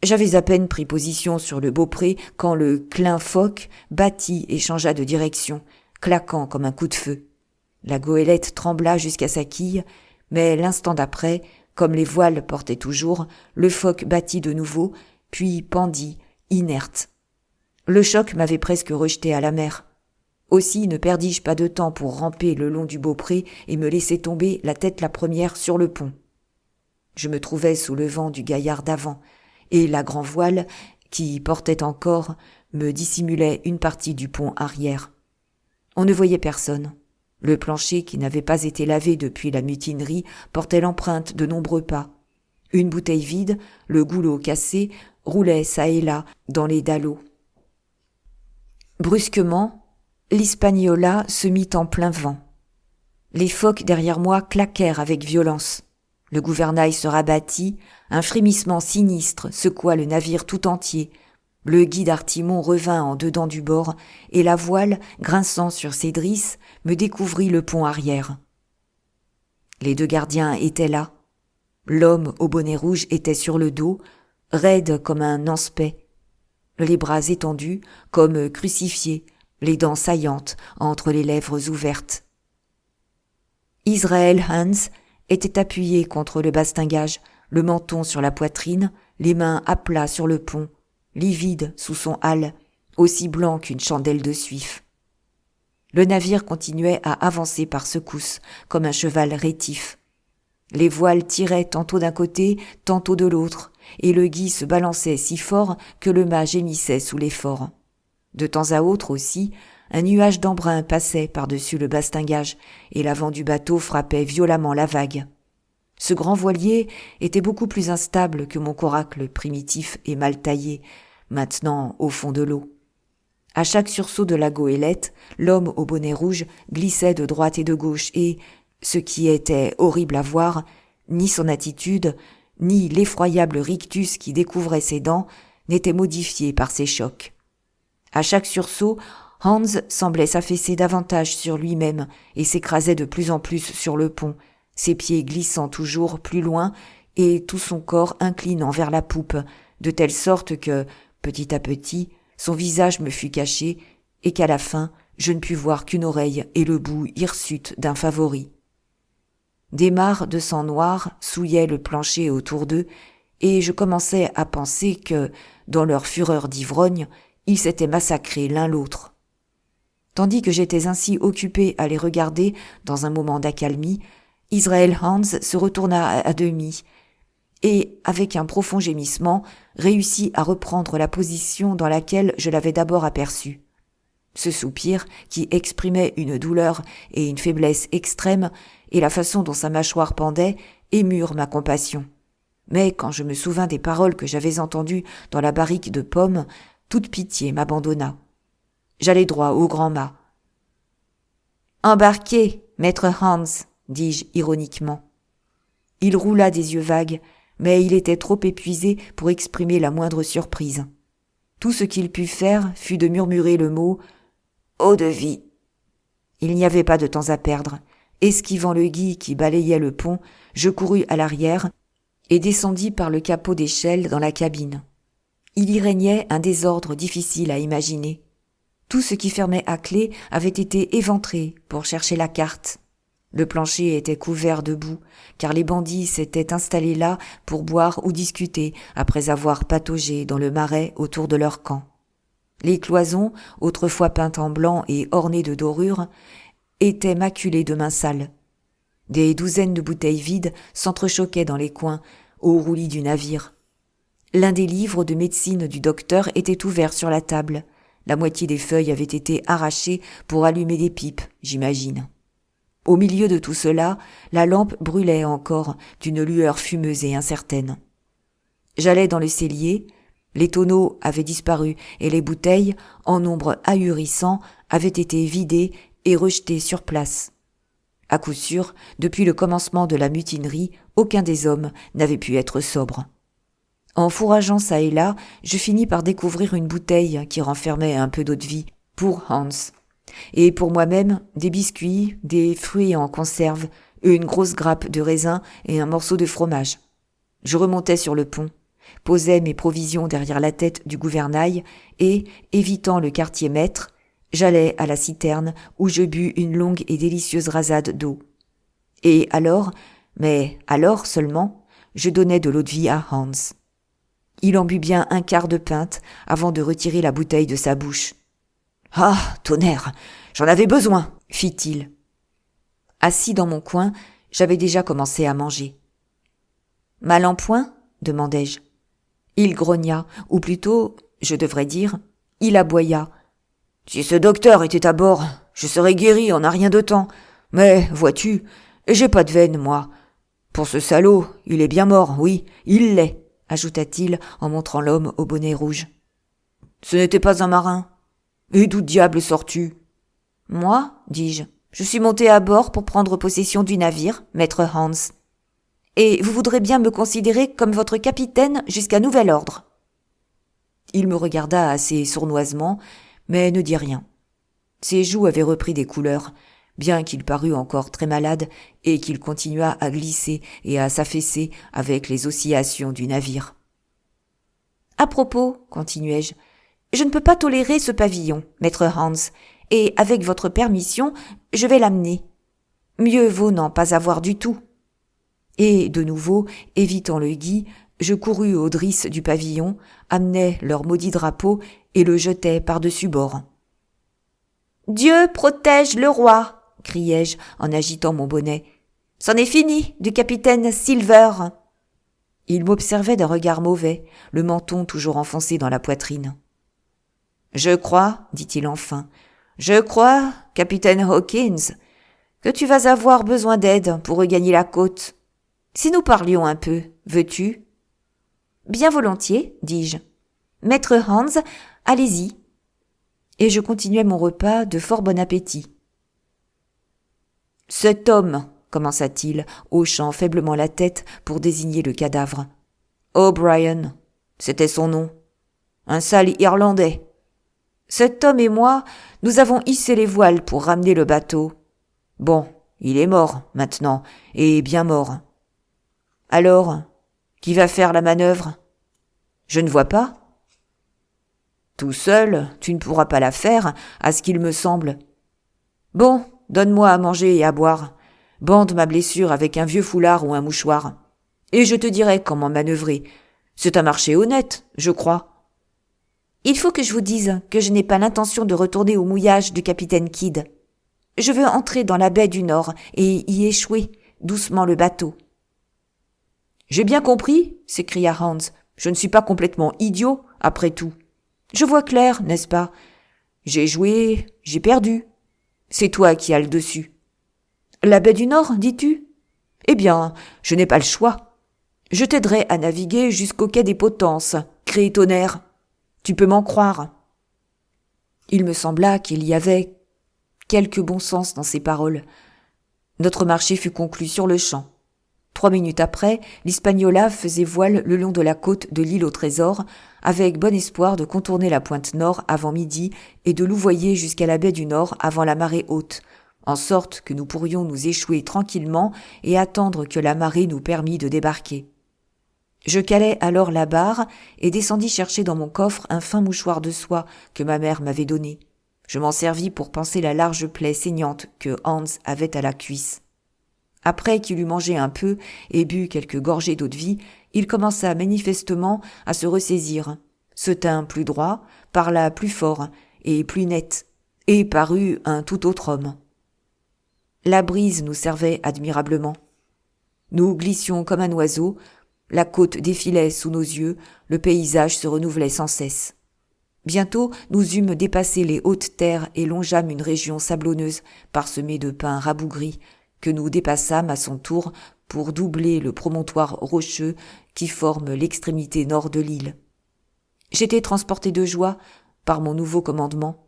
J'avais à peine pris position sur le beaupré quand le clin foc battit et changea de direction, claquant comme un coup de feu. La goélette trembla jusqu'à sa quille, mais l'instant d'après, comme les voiles portaient toujours, le foc battit de nouveau, puis pendit, inerte. Le choc m'avait presque rejeté à la mer. Aussi ne perdis-je pas de temps pour ramper le long du beaupré et me laisser tomber la tête la première sur le pont. Je me trouvais sous le vent du gaillard d'avant, et la grand-voile, qui portait encore, me dissimulait une partie du pont arrière. On ne voyait personne. Le plancher, qui n'avait pas été lavé depuis la mutinerie, portait l'empreinte de nombreux pas. Une bouteille vide, le goulot cassé, roulait çà et là dans les dallots. Brusquement, l'Hispaniola se mit en plein vent. Les focs derrière moi claquèrent avec violence. Le gouvernail se rabattit, un frémissement sinistre secoua le navire tout entier. Le guide Artimon revint en dedans du bord, et la voile, grinçant sur ses drisses, me découvrit le pont arrière. Les 2 gardiens étaient là. L'homme au bonnet rouge était sur le dos, raide comme un anspect, les bras étendus comme crucifiés, les dents saillantes entre les lèvres ouvertes. Israel Hands était appuyé contre le bastingage, le menton sur la poitrine, les mains à plat sur le pont, livide sous son hâle, aussi blanc qu'une chandelle de suif. Le navire continuait à avancer par secousses, comme un cheval rétif. Les voiles tiraient tantôt d'un côté, tantôt de l'autre, et le gui se balançait si fort que le mât gémissait sous l'effort. De temps à autre aussi, un nuage d'embrun passait par-dessus le bastingage, et l'avant du bateau frappait violemment la vague. Ce grand voilier était beaucoup plus instable que mon coracle primitif et mal taillé, maintenant au fond de l'eau. À chaque sursaut de la goélette, l'homme au bonnet rouge glissait de droite et de gauche et, ce qui était horrible à voir, ni son attitude, ni l'effroyable rictus qui découvrait ses dents n'étaient modifiés par ces chocs. À chaque sursaut, Hans semblait s'affaisser davantage sur lui-même et s'écrasait de plus en plus sur le pont, ses pieds glissant toujours plus loin et tout son corps inclinant vers la poupe, de telle sorte que, petit à petit, son visage me fut caché et qu'à la fin, je ne pus voir qu'une oreille et le bout hirsute d'un favori. Des mares de sang noir souillaient le plancher autour d'eux et je commençais à penser que, dans leur fureur d'ivrogne, ils s'étaient massacrés l'un l'autre. Tandis que j'étais ainsi occupé à les regarder dans un moment d'accalmie, Israel Hands se retourna à demi et, avec un profond gémissement, réussit à reprendre la position dans laquelle je l'avais d'abord aperçu. Ce soupir, qui exprimait une douleur et une faiblesse extrême, et la façon dont sa mâchoire pendait, émurent ma compassion. Mais quand je me souvins des paroles que j'avais entendues dans la barrique de pommes, toute pitié m'abandonna. J'allai droit au grand mât. « Embarquez, maître Hans !» dis-je ironiquement. Il roula des yeux vagues, mais il était trop épuisé pour exprimer la moindre surprise. Tout ce qu'il put faire fut de murmurer le mot « eau-de-vie ». Il n'y avait pas de temps à perdre. Esquivant le gui qui balayait le pont, je courus à l'arrière et descendis par le capot d'échelle dans la cabine. Il y régnait un désordre difficile à imaginer. Tout ce qui fermait à clé avait été éventré pour chercher la carte. Le plancher était couvert de boue, car les bandits s'étaient installés là pour boire ou discuter après avoir pataugé dans le marais autour de leur camp. Les cloisons, autrefois peintes en blanc et ornées de dorures, étaient maculées de mains sales. Des douzaines de bouteilles vides s'entrechoquaient dans les coins, au roulis du navire. L'un des livres de médecine du docteur était ouvert sur la table. La moitié des feuilles avaient été arrachées pour allumer des pipes, j'imagine. Au milieu de tout cela, la lampe brûlait encore d'une lueur fumeuse et incertaine. J'allais dans le cellier, les tonneaux avaient disparu et les bouteilles, en nombre ahurissant, avaient été vidées et rejetées sur place. À coup sûr, depuis le commencement de la mutinerie, aucun des hommes n'avait pu être sobre. En fourrageant çà et là, je finis par découvrir une bouteille qui renfermait un peu d'eau-de-vie pour Hans. Et pour moi-même, des biscuits, des fruits en conserve, une grosse grappe de raisin et un morceau de fromage. Je remontais sur le pont, posais mes provisions derrière la tête du gouvernail et, évitant le quartier maître, j'allais à la citerne où je bus une longue et délicieuse rasade d'eau. Et alors, mais alors seulement, je donnai de l'eau-de-vie à Hans. Il en but bien un quart de pinte avant de retirer la bouteille de sa bouche. « Ah, tonnerre, j'en avais besoin !» fit-il. Assis dans mon coin, j'avais déjà commencé à manger. « Mal en point ?» demandai-je. Il grogna, ou plutôt, je devrais dire, Il aboya. « Si ce docteur était à bord, je serais guéri en un rien de temps. Mais, vois-tu, j'ai pas de veine, moi. Pour ce salaud, il est bien mort, oui, il l'est, ajouta-t-il en montrant l'homme au bonnet rouge. Ce n'était pas un marin. Et d'où diable sors-tu? Moi, dis-je, je suis monté à bord pour prendre possession du navire, maître Hans. Et vous voudrez bien me considérer comme votre capitaine jusqu'à nouvel ordre. Il me regarda assez sournoisement, mais ne dit rien. Ses joues avaient repris des couleurs, bien qu'il parût encore très malade et qu'il continuât à glisser et à s'affaisser avec les oscillations du navire. « À propos, continuai-je, je ne peux pas tolérer ce pavillon, maître Hans, et avec votre permission, je vais l'amener. Mieux vaut n'en pas avoir du tout. » Et, de nouveau, évitant le gui, je courus aux drisses du pavillon, amenai leur maudit drapeau et le jetai par-dessus bord. « Dieu protège le roi !» criai-je en agitant mon bonnet. « C'en est fini du capitaine Silver !» Il m'observait d'un regard mauvais, le menton toujours enfoncé dans la poitrine. « Je crois, dit-il enfin, je crois, capitaine Hawkins, que tu vas avoir besoin d'aide pour regagner la côte. Si nous parlions un peu, veux-tu ?» « Bien volontiers, dis-je. Maître Hans, allez-y. » Et je continuai mon repas de fort bon appétit. « Cet homme, commença-t-il, hochant faiblement la tête pour désigner le cadavre. O'Brien, c'était son nom. Un sale Irlandais. Cet homme et moi, nous avons hissé les voiles pour ramener le bateau. Bon, il est mort, maintenant, et bien mort. Alors, qui va faire la manœuvre? Je ne vois pas. Tout seul, tu ne pourras pas la faire, à ce qu'il me semble. Bon, donne-moi à manger et à boire. Bande ma blessure avec un vieux foulard ou un mouchoir. Et je te dirai comment manœuvrer. C'est un marché honnête, je crois. Il faut que je vous dise que je n'ai pas l'intention de retourner au mouillage du capitaine Kidd. Je veux entrer dans la baie du Nord et y échouer doucement le bateau. J'ai bien compris, s'écria Hans. Je ne suis pas complètement idiot, après tout. Je vois clair, n'est-ce pas? J'ai joué, j'ai perdu. C'est toi qui as le dessus. La baie du Nord, dis-tu? Eh bien, je n'ai pas le choix. Je t'aiderai à naviguer jusqu'au quai des Potences, Crétonnerre. Tu peux m'en croire. Il me sembla qu'il y avait quelque bon sens dans ces paroles. Notre marché fut conclu sur le champ. 3 minutes après, l'Hispaniola faisait voile le long de la côte de l'île au Trésor, avec bon espoir de contourner la pointe nord avant midi et de louvoyer jusqu'à la baie du Nord avant la marée haute, en sorte que nous pourrions nous échouer tranquillement et attendre que la marée nous permît de débarquer. Je calai alors la barre et descendis chercher dans mon coffre un fin mouchoir de soie que ma mère m'avait donné. Je m'en servis pour panser la large plaie saignante que Hans avait à la cuisse. Après qu'il eut mangé un peu et bu quelques gorgées d'eau-de-vie, il commença manifestement à se ressaisir, se tint plus droit, parla plus fort et plus net, et parut un tout autre homme. La brise nous servait admirablement. Nous glissions comme un oiseau, la côte défilait sous nos yeux, le paysage se renouvelait sans cesse. Bientôt, nous eûmes dépassé les hautes terres et longeâmes une région sablonneuse parsemée de pins rabougris, que nous dépassâmes à son tour pour doubler le promontoire rocheux qui forme l'extrémité nord de l'île. J'étais transporté de joie par mon nouveau commandement,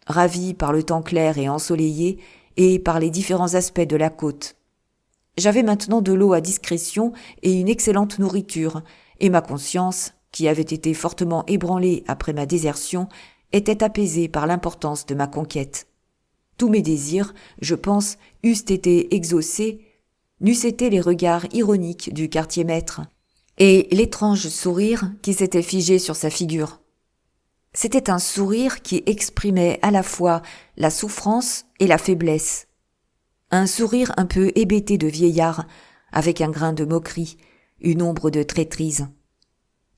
ravi par le temps clair et ensoleillé et par les différents aspects de la côte. J'avais maintenant de l'eau à discrétion et une excellente nourriture, et ma conscience, qui avait été fortement ébranlée après ma désertion, était apaisée par l'importance de ma conquête. Tous mes désirs, je pense, eussent été exaucés, n'eussent été les regards ironiques du quartier-maître et l'étrange sourire qui s'était figé sur sa figure. C'était un sourire qui exprimait à la fois la souffrance et la faiblesse. Un sourire un peu hébété de vieillard, avec un grain de moquerie, une ombre de traîtrise.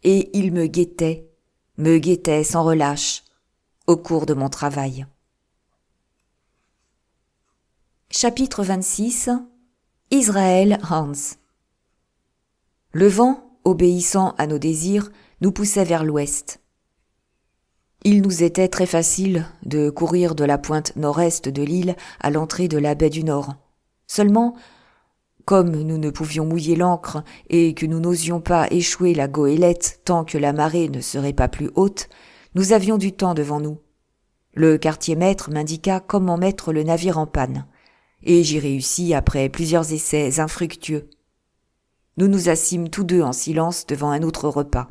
Et il me guettait sans relâche, au cours de mon travail. Chapitre 26. Israel Hans. Le vent, obéissant à nos désirs, nous poussait vers l'ouest. Il nous était très facile de courir de la pointe nord-est de l'île à l'entrée de la baie du Nord. Seulement, comme nous ne pouvions mouiller l'ancre et que nous n'osions pas échouer la goélette tant que la marée ne serait pas plus haute, nous avions du temps devant nous. Le quartier-maître m'indiqua comment mettre le navire en panne, et j'y réussis après plusieurs essais infructueux. Nous nous assîmes tous deux en silence devant un autre repas.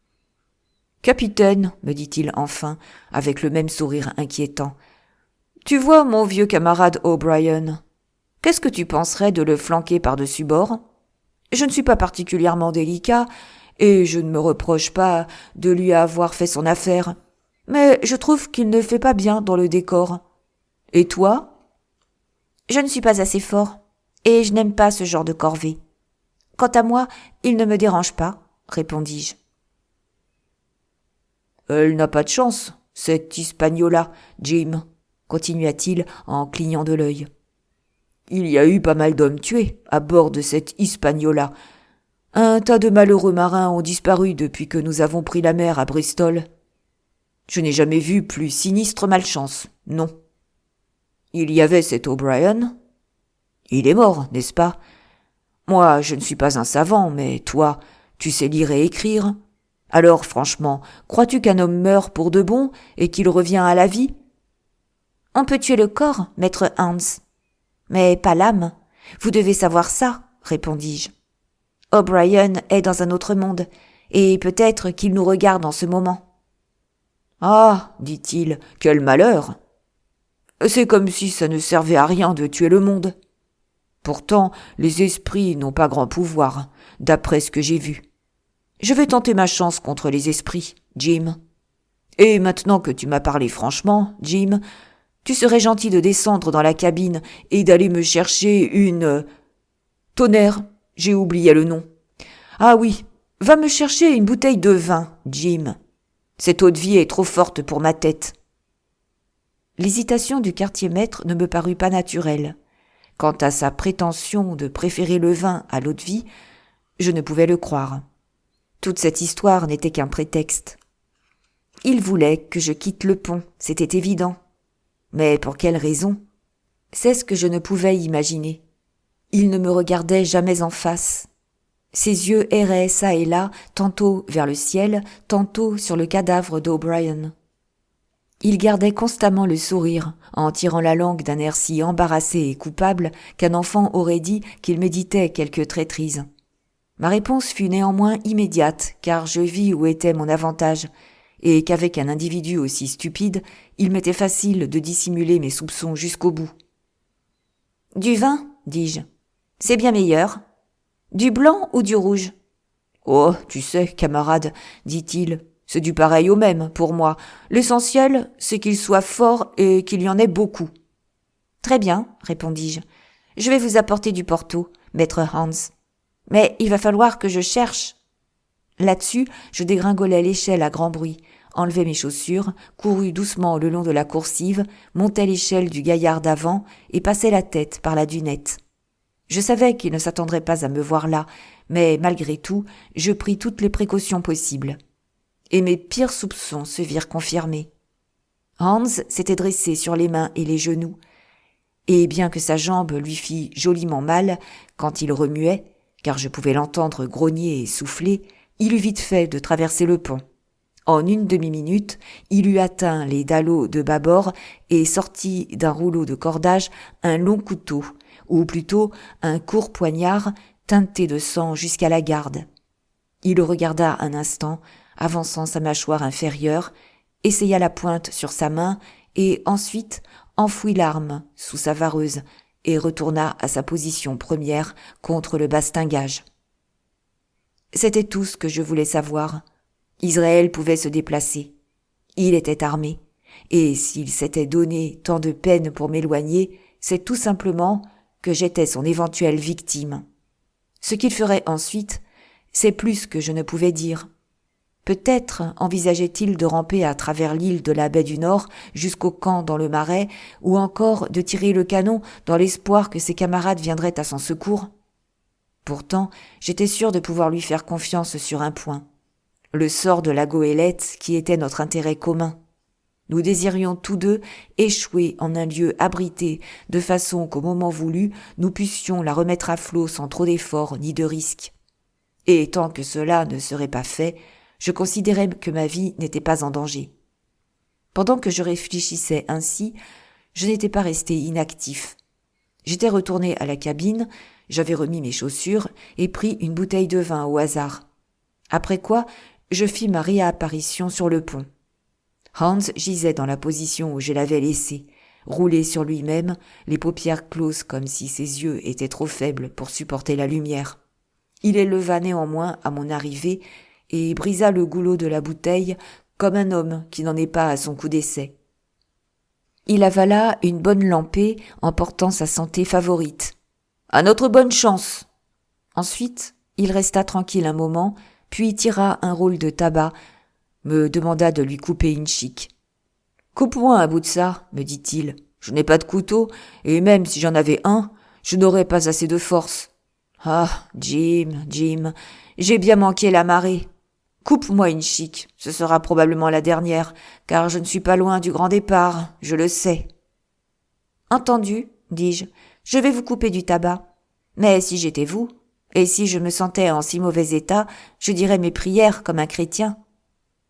« Capitaine, me dit-il enfin, avec le même sourire inquiétant, tu vois mon vieux camarade O'Brien. Qu'est-ce que tu penserais de le flanquer par-dessus bord ? Je ne suis pas particulièrement délicat, et je ne me reproche pas de lui avoir fait son affaire, mais je trouve qu'il ne fait pas bien dans le décor. Et toi ? Je ne suis pas assez fort, et je n'aime pas ce genre de corvée. Quant à moi, il ne me dérange pas, répondis-je. Elle n'a pas de chance, cette Hispaniola, Jim, continua-t-il en clignant de l'œil. Il y a eu pas mal d'hommes tués à bord de cette Hispaniola. Un tas de malheureux marins ont disparu depuis que nous avons pris la mer à Bristol. Je n'ai jamais vu plus sinistre malchance, non. Il y avait cet O'Brien. Il est mort, n'est-ce pas ? Moi, je ne suis pas un savant, mais toi, tu sais lire et écrire. Alors, franchement, crois-tu qu'un homme meurt pour de bon et qu'il revient à la vie ? On peut tuer le corps, maître Hans, mais pas l'âme. Vous devez savoir ça, répondis-je. O'Brien est dans un autre monde, et peut-être qu'il nous regarde en ce moment. Ah, dit-il, quel malheur ! C'est comme si ça ne servait à rien de tuer le monde. Pourtant, les esprits n'ont pas grand pouvoir, d'après ce que j'ai vu. Je vais tenter ma chance contre les esprits, Jim. Et maintenant que tu m'as parlé franchement, Jim, tu serais gentil de descendre dans la cabine et d'aller me chercher une... Tonnerre, j'ai oublié le nom. Ah oui, va me chercher une bouteille de vin, Jim. Cette eau-de-vie est trop forte pour ma tête. L'hésitation du quartier-maître ne me parut pas naturelle. Quant à sa prétention de préférer le vin à l'eau-de-vie, je ne pouvais le croire. Toute cette histoire n'était qu'un prétexte. Il voulait que je quitte le pont, c'était évident. Mais pour quelle raison ? C'est ce que je ne pouvais imaginer. Il ne me regardait jamais en face. Ses yeux erraient çà et là, tantôt vers le ciel, tantôt sur le cadavre d'O'Brien. Il gardait constamment le sourire, en tirant la langue d'un air si embarrassé et coupable qu'un enfant aurait dit qu'il méditait quelque traîtrise. Ma réponse fut néanmoins immédiate, car je vis où était mon avantage, et qu'avec un individu aussi stupide, il m'était facile de dissimuler mes soupçons jusqu'au bout. « Du vin, dis-je. C'est bien meilleur. Du blanc ou du rouge ? » « Oh, tu sais, camarade, dit-il, c'est du pareil au même pour moi. L'essentiel, c'est qu'il soit fort et qu'il y en ait beaucoup. »« Très bien, répondis-je. Je vais vous apporter du Porto, maître Hans. Mais il va falloir que je cherche. » Là-dessus, je dégringolai l'échelle à grand bruit, enlevai mes chaussures, courus doucement le long de la coursive, montai l'échelle du gaillard d'avant et passai la tête par la dunette. Je savais qu'il ne s'attendrait pas à me voir là, mais malgré tout, je pris toutes les précautions possibles. Et mes pires soupçons se virent confirmés. Hans s'était dressé sur les mains et les genoux, et bien que sa jambe lui fît joliment mal quand il remuait, car je pouvais l'entendre grogner et souffler, il eut vite fait de traverser le pont. En une demi-minute, il eut atteint les dallots de bâbord et sortit d'un rouleau de cordage un long couteau, ou plutôt un court poignard teinté de sang jusqu'à la garde. Il regarda un instant, avançant sa mâchoire inférieure, essaya la pointe sur sa main et ensuite enfouit l'arme sous sa vareuse et retourna à sa position première contre le bastingage. C'était tout ce que je voulais savoir. Israël pouvait se déplacer. Il était armé, et s'il s'était donné tant de peine pour m'éloigner, c'est tout simplement que j'étais son éventuelle victime. Ce qu'il ferait ensuite, c'est plus que je ne pouvais dire. Peut-être envisageait-il de ramper à travers l'île de la baie du Nord jusqu'au camp dans le Marais, ou encore de tirer le canon dans l'espoir que ses camarades viendraient à son secours. Pourtant, j'étais sûr de pouvoir lui faire confiance sur un point. le sort de la goélette qui était notre intérêt commun. Nous désirions tous deux échouer en un lieu abrité, de façon qu'au moment voulu, nous pussions la remettre à flot sans trop d'efforts ni de risques. Et tant que cela ne serait pas fait, je considérais que ma vie n'était pas en danger. Pendant que je réfléchissais ainsi, je n'étais pas resté inactif. J'étais retourné à la cabine, j'avais remis mes chaussures et pris une bouteille de vin au hasard. Après quoi, je fis ma réapparition sur le pont. Hans gisait dans la position où je l'avais laissé, roulé sur lui-même, les paupières closes comme si ses yeux étaient trop faibles pour supporter la lumière. Il éleva néanmoins à mon arrivée et brisa le goulot de la bouteille comme un homme qui n'en est pas à son coup d'essai. Il avala une bonne lampée en portant sa santé favorite. « À notre bonne chance !» Ensuite, il resta tranquille un moment, puis tira un rôle de tabac, me demanda de lui couper une chique. « Coupe-moi un bout de ça, me dit-il. Je n'ai pas de couteau, et même si j'en avais un, je n'aurais pas assez de force. Ah, Jim, j'ai bien manqué la marée. Coupe-moi une chique, ce sera probablement la dernière, car je ne suis pas loin du grand départ, je le sais. » « Entendu, dis-je, je vais vous couper du tabac. Mais si j'étais vous, et si je me sentais en si mauvais état, je dirais mes prières comme un chrétien. »«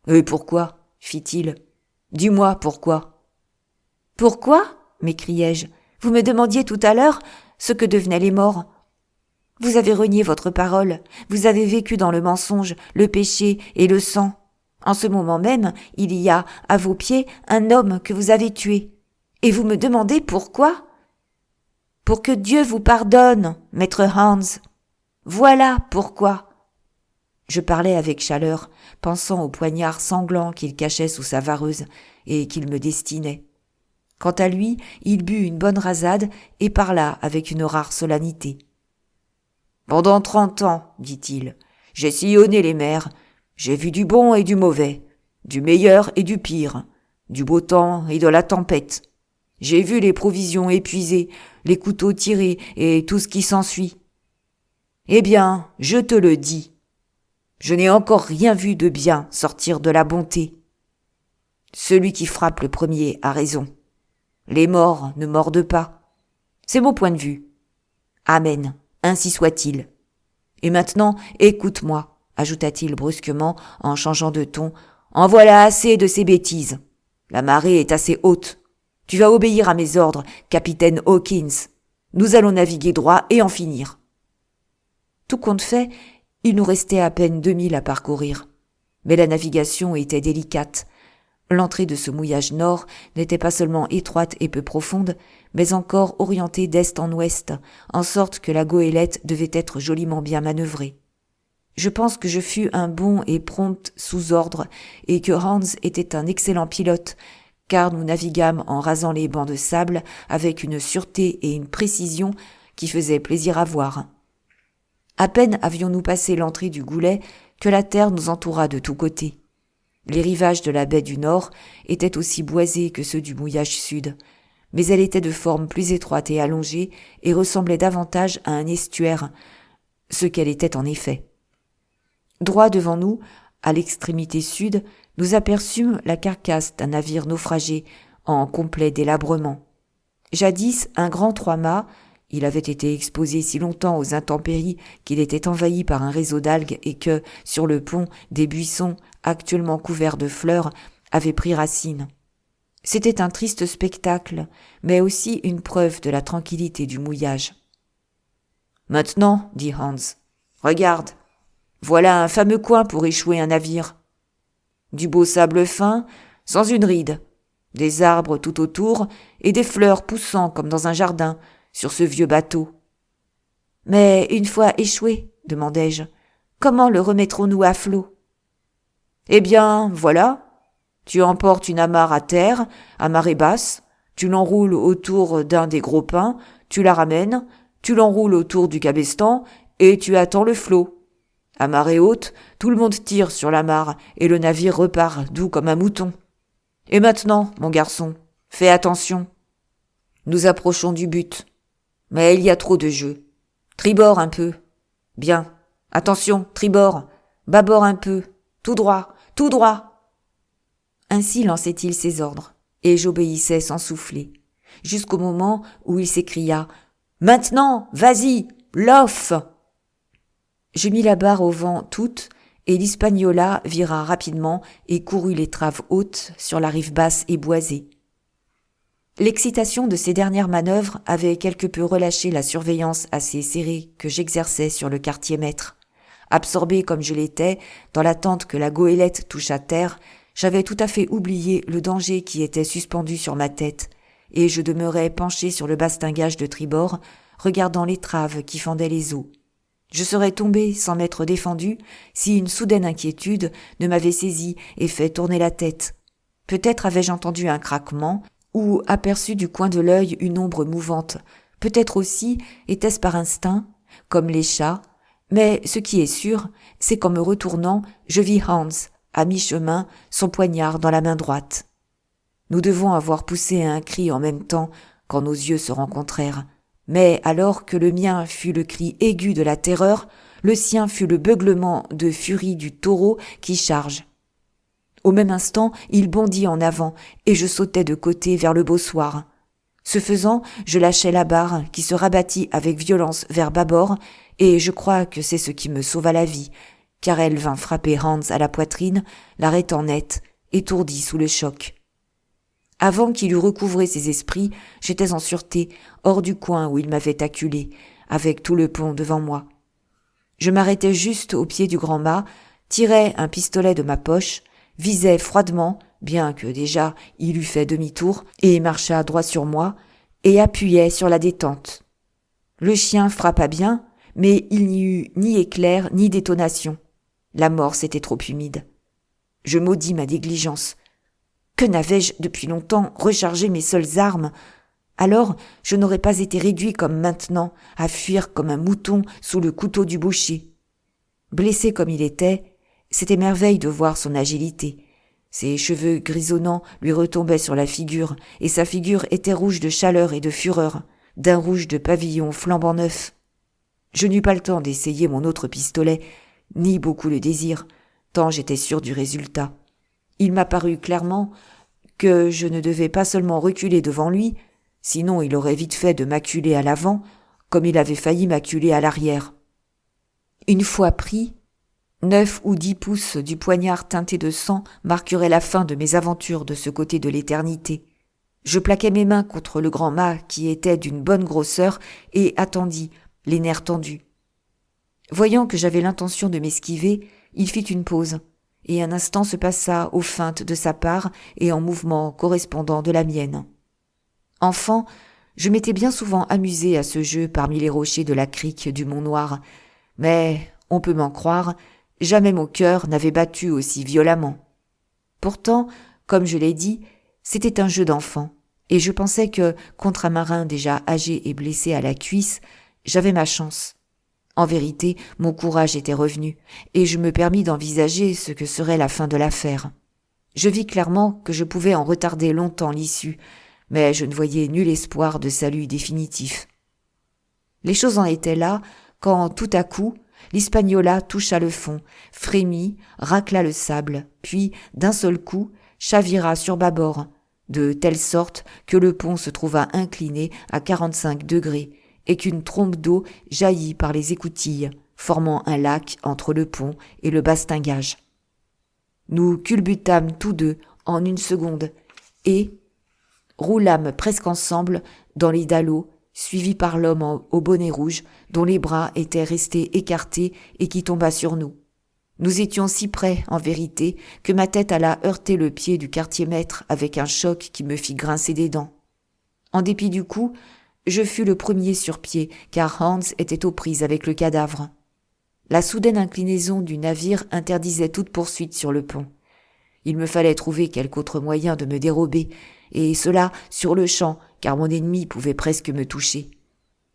Et pourquoi ?» fit-il. « Dis-moi pourquoi. »« Pourquoi ?» m'écriai-je. « Vous me demandiez tout à l'heure ce que devenaient les morts. Vous avez renié votre parole, vous avez vécu dans le mensonge, le péché et le sang. En ce moment même, il y a, à vos pieds, un homme que vous avez tué. Et vous me demandez pourquoi ? Pour que Dieu vous pardonne, maître Hans. Voilà pourquoi. » Je parlais avec chaleur, pensant au poignard sanglant qu'il cachait sous sa vareuse et qu'il me destinait. Quant à lui, il but une bonne rasade et parla avec une rare solennité. « Pendant 30 ans, dit-il, j'ai sillonné les mers, j'ai vu du bon et du mauvais, du meilleur et du pire, du beau temps et de la tempête. J'ai vu les provisions épuisées, les couteaux tirés et tout ce qui s'ensuit. Eh bien, je te le dis, je n'ai encore rien vu de bien sortir de la bonté. Celui qui frappe le premier a raison. Les morts ne mordent pas. C'est mon point de vue. Amen, ainsi soit-il. Et maintenant, écoute-moi, ajouta-t-il brusquement en changeant de ton. En voilà assez de ces bêtises. La marée est assez haute. Tu vas obéir à mes ordres, capitaine Hawkins. Nous allons naviguer droit et en finir. Tout compte fait, il nous restait à peine 2 milles à parcourir. Mais la navigation était délicate. L'entrée de ce mouillage nord n'était pas seulement étroite et peu profonde, mais encore orientée d'est en ouest, en sorte que la goélette devait être joliment bien manœuvrée. Je pense que je fus un bon et prompt sous-ordre et que Hans était un excellent pilote, car nous naviguâmes en rasant les bancs de sable avec une sûreté et une précision qui faisaient plaisir à voir. À peine avions-nous passé l'entrée du goulet que la terre nous entoura de tous côtés. Les rivages de la baie du Nord étaient aussi boisés que ceux du mouillage sud, mais elle était de forme plus étroite et allongée et ressemblait davantage à un estuaire, ce qu'elle était en effet. Droit devant nous, à l'extrémité sud, nous aperçûmes la carcasse d'un navire naufragé en complet délabrement. Jadis un grand 3-mâts, il avait été exposé si longtemps aux intempéries qu'il était envahi par un réseau d'algues et que, sur le pont, des buissons, actuellement couverts de fleurs, avaient pris racine. C'était un triste spectacle, mais aussi une preuve de la tranquillité du mouillage. « Maintenant, dit Hans, regarde, voilà un fameux coin pour échouer un navire. Du beau sable fin, sans une ride, des arbres tout autour et des fleurs poussant comme dans un jardin sur ce vieux bateau. Mais une fois échoué, demandai-je, comment le remettrons-nous à flot ? Eh bien, voilà, tu emportes une amarre à terre, à marée basse, tu l'enroules autour d'un des gros pins, tu la ramènes, tu l'enroules autour du cabestan et tu attends le flot. À marée haute, tout le monde tire sur l'amarre et le navire repart doux comme un mouton. Et maintenant, mon garçon, fais attention. Nous approchons du but. Mais il y a trop de jeu. Tribord un peu. Bien. Attention, tribord. Bâbord un peu. tout droit, tout droit !» Ainsi lançait-il ses ordres, et j'obéissais sans souffler, jusqu'au moment où il s'écria « Maintenant, vas-y, lof !» Je mis la barre au vent toute, et l'Hispaniola vira rapidement et courut l'étrave haute sur la rive basse et boisée. L'excitation de ces dernières manœuvres avait quelque peu relâché la surveillance assez serrée que j'exerçais sur le quartier-maître. Absorbé comme je l'étais, dans l'attente que la goélette touchât terre, j'avais tout à fait oublié le danger qui était suspendu sur ma tête, et je demeurais penché sur le bastingage de tribord, regardant l'étrave qui fendait les eaux. Je serais tombé sans m'être défendu si une soudaine inquiétude ne m'avait saisi et fait tourner la tête. Peut-être avais-je entendu un craquement ou aperçu du coin de l'œil une ombre mouvante. Peut-être aussi était-ce par instinct, comme les chats, mais ce qui est sûr, c'est qu'en me retournant, je vis Hans, à mi-chemin, son poignard dans la main droite. Nous devons avoir poussé un cri en même temps quand nos yeux se rencontrèrent. Mais alors que le mien fut le cri aigu de la terreur, le sien fut le beuglement de furie du taureau qui charge. Au même instant, il bondit en avant et je sautai de côté vers le bossoir. Ce faisant, je lâchai la barre qui se rabattit avec violence vers bâbord et je crois que c'est ce qui me sauva la vie, car elle vint frapper Hans à la poitrine, l'arrêtant net, étourdi sous le choc. Avant qu'il eût recouvré ses esprits, j'étais en sûreté, hors du coin où il m'avait acculé, avec tout le pont devant moi. Je m'arrêtai juste au pied du grand mât, tirai un pistolet de ma poche, visai froidement, bien que déjà il eût fait demi-tour, et marcha droit sur moi, et appuyai sur la détente. Le chien frappa bien, mais il n'y eut ni éclair ni détonation. L'amorce était trop humide. Je maudis ma négligence. Que n'avais-je depuis longtemps rechargé mes seules armes? Alors je n'aurais pas été réduit comme maintenant à fuir comme un mouton sous le couteau du boucher. Blessé comme il était, c'était merveille de voir son agilité. Ses cheveux grisonnants lui retombaient sur la figure, et sa figure était rouge de chaleur et de fureur, d'un rouge de pavillon flambant neuf. Je n'eus pas le temps d'essayer mon autre pistolet, ni beaucoup le désir, tant j'étais sûr du résultat. Il m'apparut clairement que je ne devais pas seulement reculer devant lui, sinon il aurait vite fait de m'acculer à l'avant, comme il avait failli m'acculer à l'arrière. Une fois pris, 9 ou 10 pouces du poignard teinté de sang marqueraient la fin de mes aventures de ce côté de l'éternité. Je plaquai mes mains contre le grand mât qui était d'une bonne grosseur et attendis, les nerfs tendus. Voyant que j'avais l'intention de m'esquiver, il fit une pause, et un instant se passa aux feintes de sa part et en mouvements correspondants de la mienne. Enfant, je m'étais bien souvent amusé à ce jeu parmi les rochers de la crique du Mont Noir, mais, on peut m'en croire, jamais mon cœur n'avait battu aussi violemment. Pourtant, comme je l'ai dit, c'était un jeu d'enfant, et je pensais que, contre un marin déjà âgé et blessé à la cuisse, j'avais ma chance. En vérité, mon courage était revenu, et je me permis d'envisager ce que serait la fin de l'affaire. Je vis clairement que je pouvais en retarder longtemps l'issue, mais je ne voyais nul espoir de salut définitif. Les choses en étaient là, quand, tout à coup, l'Hispaniola toucha le fond, frémit, racla le sable, puis, d'un seul coup, chavira sur bâbord, de telle sorte que le pont se trouva incliné à 45 degrés, et qu'une trombe d'eau jaillit par les écoutilles, formant un lac entre le pont et le bastingage. Nous culbutâmes tous deux en une seconde, et roulâmes presque ensemble dans les dallots, suivis par l'homme au bonnet rouge, dont les bras étaient restés écartés et qui tomba sur nous. Nous étions si près, en vérité, que ma tête alla heurter le pied du quartier-maître avec un choc qui me fit grincer des dents. En dépit du coup, je fus le premier sur pied, car Hans était aux prises avec le cadavre. La soudaine inclinaison du navire interdisait toute poursuite sur le pont. Il me fallait trouver quelque autre moyen de me dérober, et cela sur le champ, car mon ennemi pouvait presque me toucher.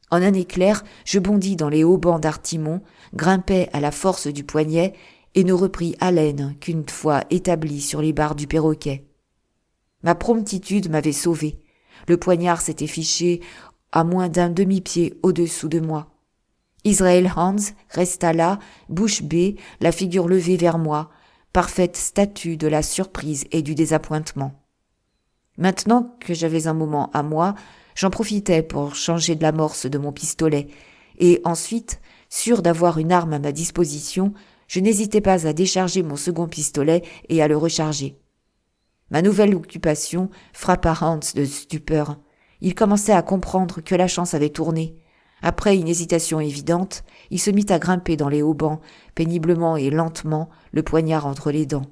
En un éclair, je bondis dans les haubans d'artimon, grimpai à la force du poignet, et ne repris haleine qu'une fois établi sur les barres du perroquet. Ma promptitude m'avait sauvé. Le poignard s'était fiché à moins d'un demi-pied au-dessous de moi. Israel Hans resta là, bouche bée, la figure levée vers moi, parfaite statue de la surprise et du désappointement. Maintenant que j'avais un moment à moi, j'en profitais pour changer de l'amorce de mon pistolet, et ensuite, sûr d'avoir une arme à ma disposition, je n'hésitais pas à décharger mon second pistolet et à le recharger. Ma nouvelle occupation frappa Hans de stupeur. Il commençait à comprendre que la chance avait tourné. Après une hésitation évidente, il se mit à grimper dans les haubans, péniblement et lentement, le poignard entre les dents.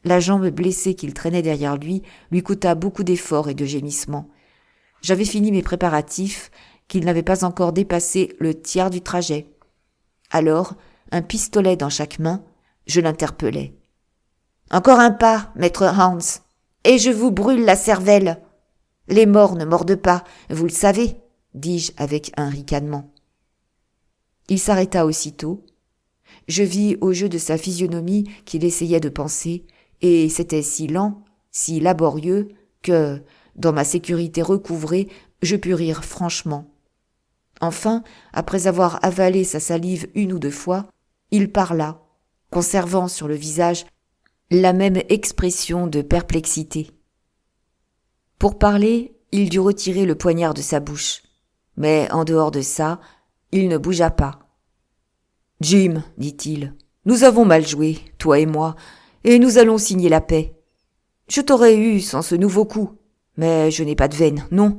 La jambe blessée qu'il traînait derrière lui coûta beaucoup d'efforts et de gémissements. J'avais fini mes préparatifs, qu'il n'avait pas encore dépassé le tiers du trajet. Alors, un pistolet dans chaque main, je l'interpellai. « Encore un pas, maître Hans, et je vous brûle la cervelle. Les morts ne mordent pas, vous le savez, dis-je avec un ricanement. » Il s'arrêta aussitôt. Je vis au jeu de sa physionomie qu'il essayait de penser, et c'était si lent, si laborieux, que, dans ma sécurité recouvrée, je pus rire franchement. Enfin, après avoir avalé sa salive une ou deux fois, il parla, conservant sur le visage la même expression de perplexité. Pour parler, il dut retirer le poignard de sa bouche, mais en dehors de ça, il ne bougea pas. « Jim, dit-il, nous avons mal joué, toi et moi, et nous allons signer la paix. Je t'aurais eu sans ce nouveau coup, mais je n'ai pas de veine, non,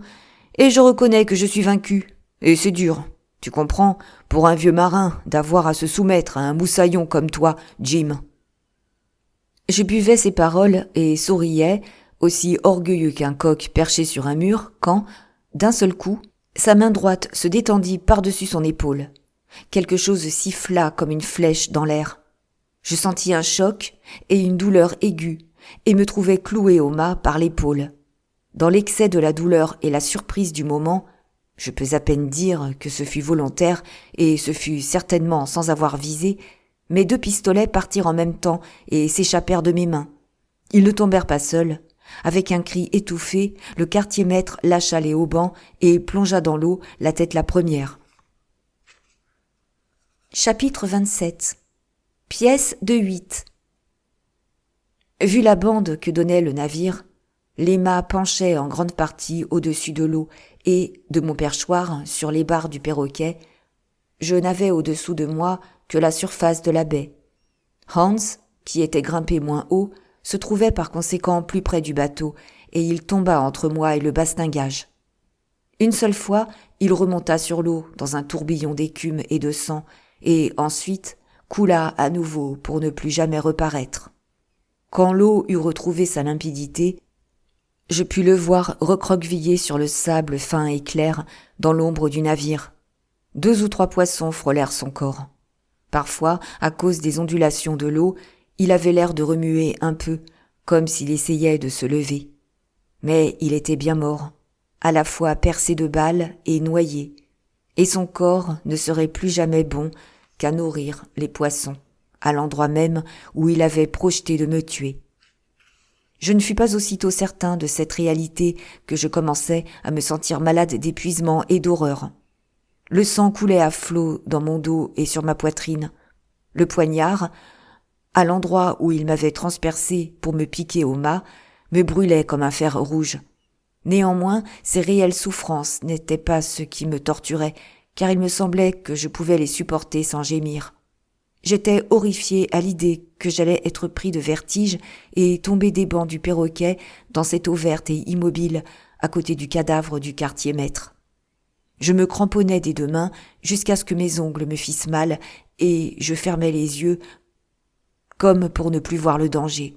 et je reconnais que je suis vaincu, et c'est dur, tu comprends, pour un vieux marin, d'avoir à se soumettre à un moussaillon comme toi, Jim. » Je buvais ces paroles et souriais, aussi orgueilleux qu'un coq perché sur un mur, quand, d'un seul coup, sa main droite se détendit par-dessus son épaule. Quelque chose siffla comme une flèche dans l'air. Je sentis un choc et une douleur aiguë, et me trouvai cloué au mât par l'épaule. Dans l'excès de la douleur et la surprise du moment, je peux à peine dire que ce fut volontaire, et ce fut certainement sans avoir visé, mes deux pistolets partirent en même temps et s'échappèrent de mes mains. Ils ne tombèrent pas seuls. Avec un cri étouffé, le quartier-maître lâcha les haubans et plongea dans l'eau, la tête la première. Chapitre 27. Pièce de 8. Vu la bande que donnait le navire, les mâts penchaient en grande partie au-dessus de l'eau et, de mon perchoir, sur les barres du perroquet, je n'avais au-dessous de moi que la surface de la baie. Hans, qui était grimpé moins haut, se trouvait par conséquent plus près du bateau, et il tomba entre moi et le bastingage. Une seule fois, il remonta sur l'eau dans un tourbillon d'écume et de sang, et ensuite coula à nouveau pour ne plus jamais reparaître. Quand l'eau eut retrouvé sa limpidité, je pus le voir recroquevillé sur le sable fin et clair dans l'ombre du navire. 2 ou 3 poissons frôlèrent son corps. Parfois, à cause des ondulations de l'eau, il avait l'air de remuer un peu, comme s'il essayait de se lever. Mais il était bien mort, à la fois percé de balles et noyé, et son corps ne serait plus jamais bon qu'à nourrir les poissons, à l'endroit même où il avait projeté de me tuer. Je ne fus pas aussitôt certain de cette réalité que je commençais à me sentir malade d'épuisement et d'horreur. Le sang coulait à flots dans mon dos et sur ma poitrine. Le poignard, à l'endroit où il m'avait transpercé pour me piquer au mât, me brûlait comme un fer rouge. Néanmoins, ces réelles souffrances n'étaient pas ce qui me torturait, car il me semblait que je pouvais les supporter sans gémir. J'étais horrifié à l'idée que j'allais être pris de vertige et tomber des bancs du perroquet dans cette eau verte et immobile à côté du cadavre du quartier-maître. Je me cramponnais des 2 mains jusqu'à ce que mes ongles me fissent mal et je fermais les yeux comme pour ne plus voir le danger.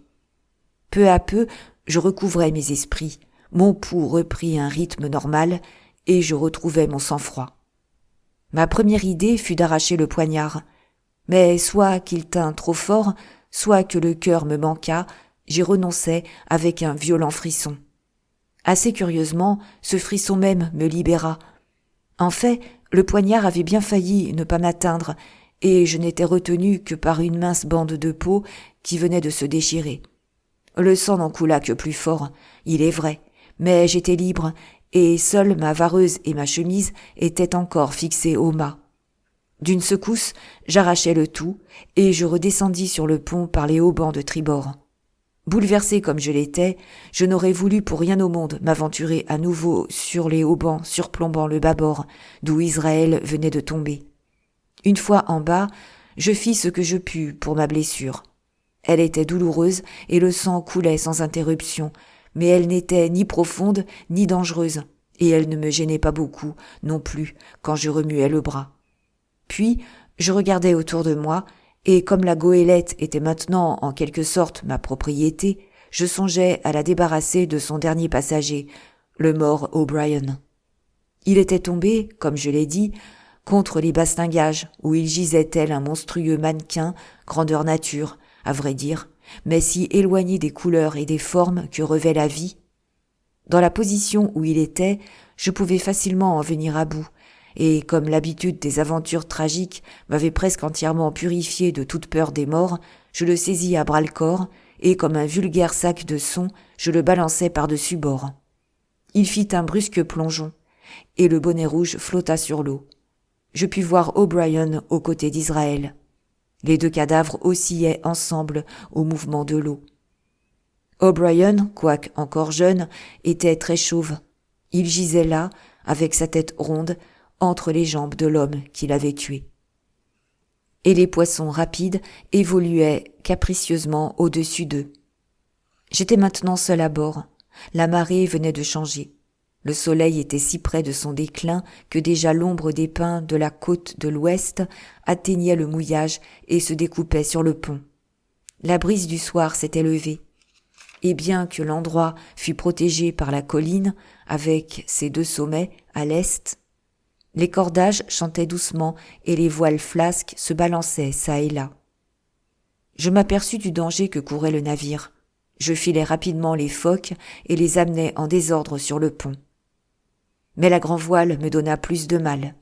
Peu à peu, je recouvrais mes esprits, mon pouls reprit un rythme normal et je retrouvais mon sang-froid. Ma première idée fut d'arracher le poignard, mais soit qu'il tint trop fort, soit que le cœur me manquât, j'y renonçai avec un violent frisson. Assez curieusement, ce frisson même me libéra. En fait, le poignard avait bien failli ne pas m'atteindre, et je n'étais retenu que par une mince bande de peau qui venait de se déchirer. Le sang n'en coula que plus fort, il est vrai, mais j'étais libre, et seule ma vareuse et ma chemise étaient encore fixées au mât. D'une secousse, j'arrachai le tout, et je redescendis sur le pont par les haubans de tribord. Bouleversé comme je l'étais, je n'aurais voulu pour rien au monde m'aventurer à nouveau sur les haubans surplombant le bâbord, d'où Israël venait de tomber. Une fois en bas, je fis ce que je pus pour ma blessure. Elle était douloureuse et le sang coulait sans interruption, mais elle n'était ni profonde ni dangereuse, et elle ne me gênait pas beaucoup non plus quand je remuais le bras. Puis, je regardais autour de moi, et comme la goélette était maintenant en quelque sorte ma propriété, je songeais à la débarrasser de son dernier passager, le mort O'Brien. Il était tombé, comme je l'ai dit, contre les bastingages, où il gisait tel un monstrueux mannequin, grandeur nature, à vrai dire, mais si éloigné des couleurs et des formes que revêt la vie. Dans la position où il était, je pouvais facilement en venir à bout, et comme l'habitude des aventures tragiques m'avait presque entièrement purifié de toute peur des morts, je le saisis à bras-le-corps, et comme un vulgaire sac de son, je le balançai par-dessus bord. Il fit un brusque plongeon, et le bonnet rouge flotta sur l'eau. Je pus voir O'Brien aux côtés d'Israël. Les deux cadavres oscillaient ensemble au mouvement de l'eau. O'Brien, quoique encore jeune, était très chauve. Il gisait là, avec sa tête ronde, entre les jambes de l'homme qui l'avait tué. Et les poissons rapides évoluaient capricieusement au-dessus d'eux. J'étais maintenant seul à bord. La marée venait de changer. Le soleil était si près de son déclin que déjà l'ombre des pins de la côte de l'ouest atteignait le mouillage et se découpait sur le pont. La brise du soir s'était levée. Et bien que l'endroit fût protégé par la colline, avec ses deux sommets à l'est, les cordages chantaient doucement et les voiles flasques se balançaient çà et là. Je m'aperçus du danger que courait le navire. Je filai rapidement les focs et les amenai en désordre sur le pont. Mais la grand-voile me donna plus de mal.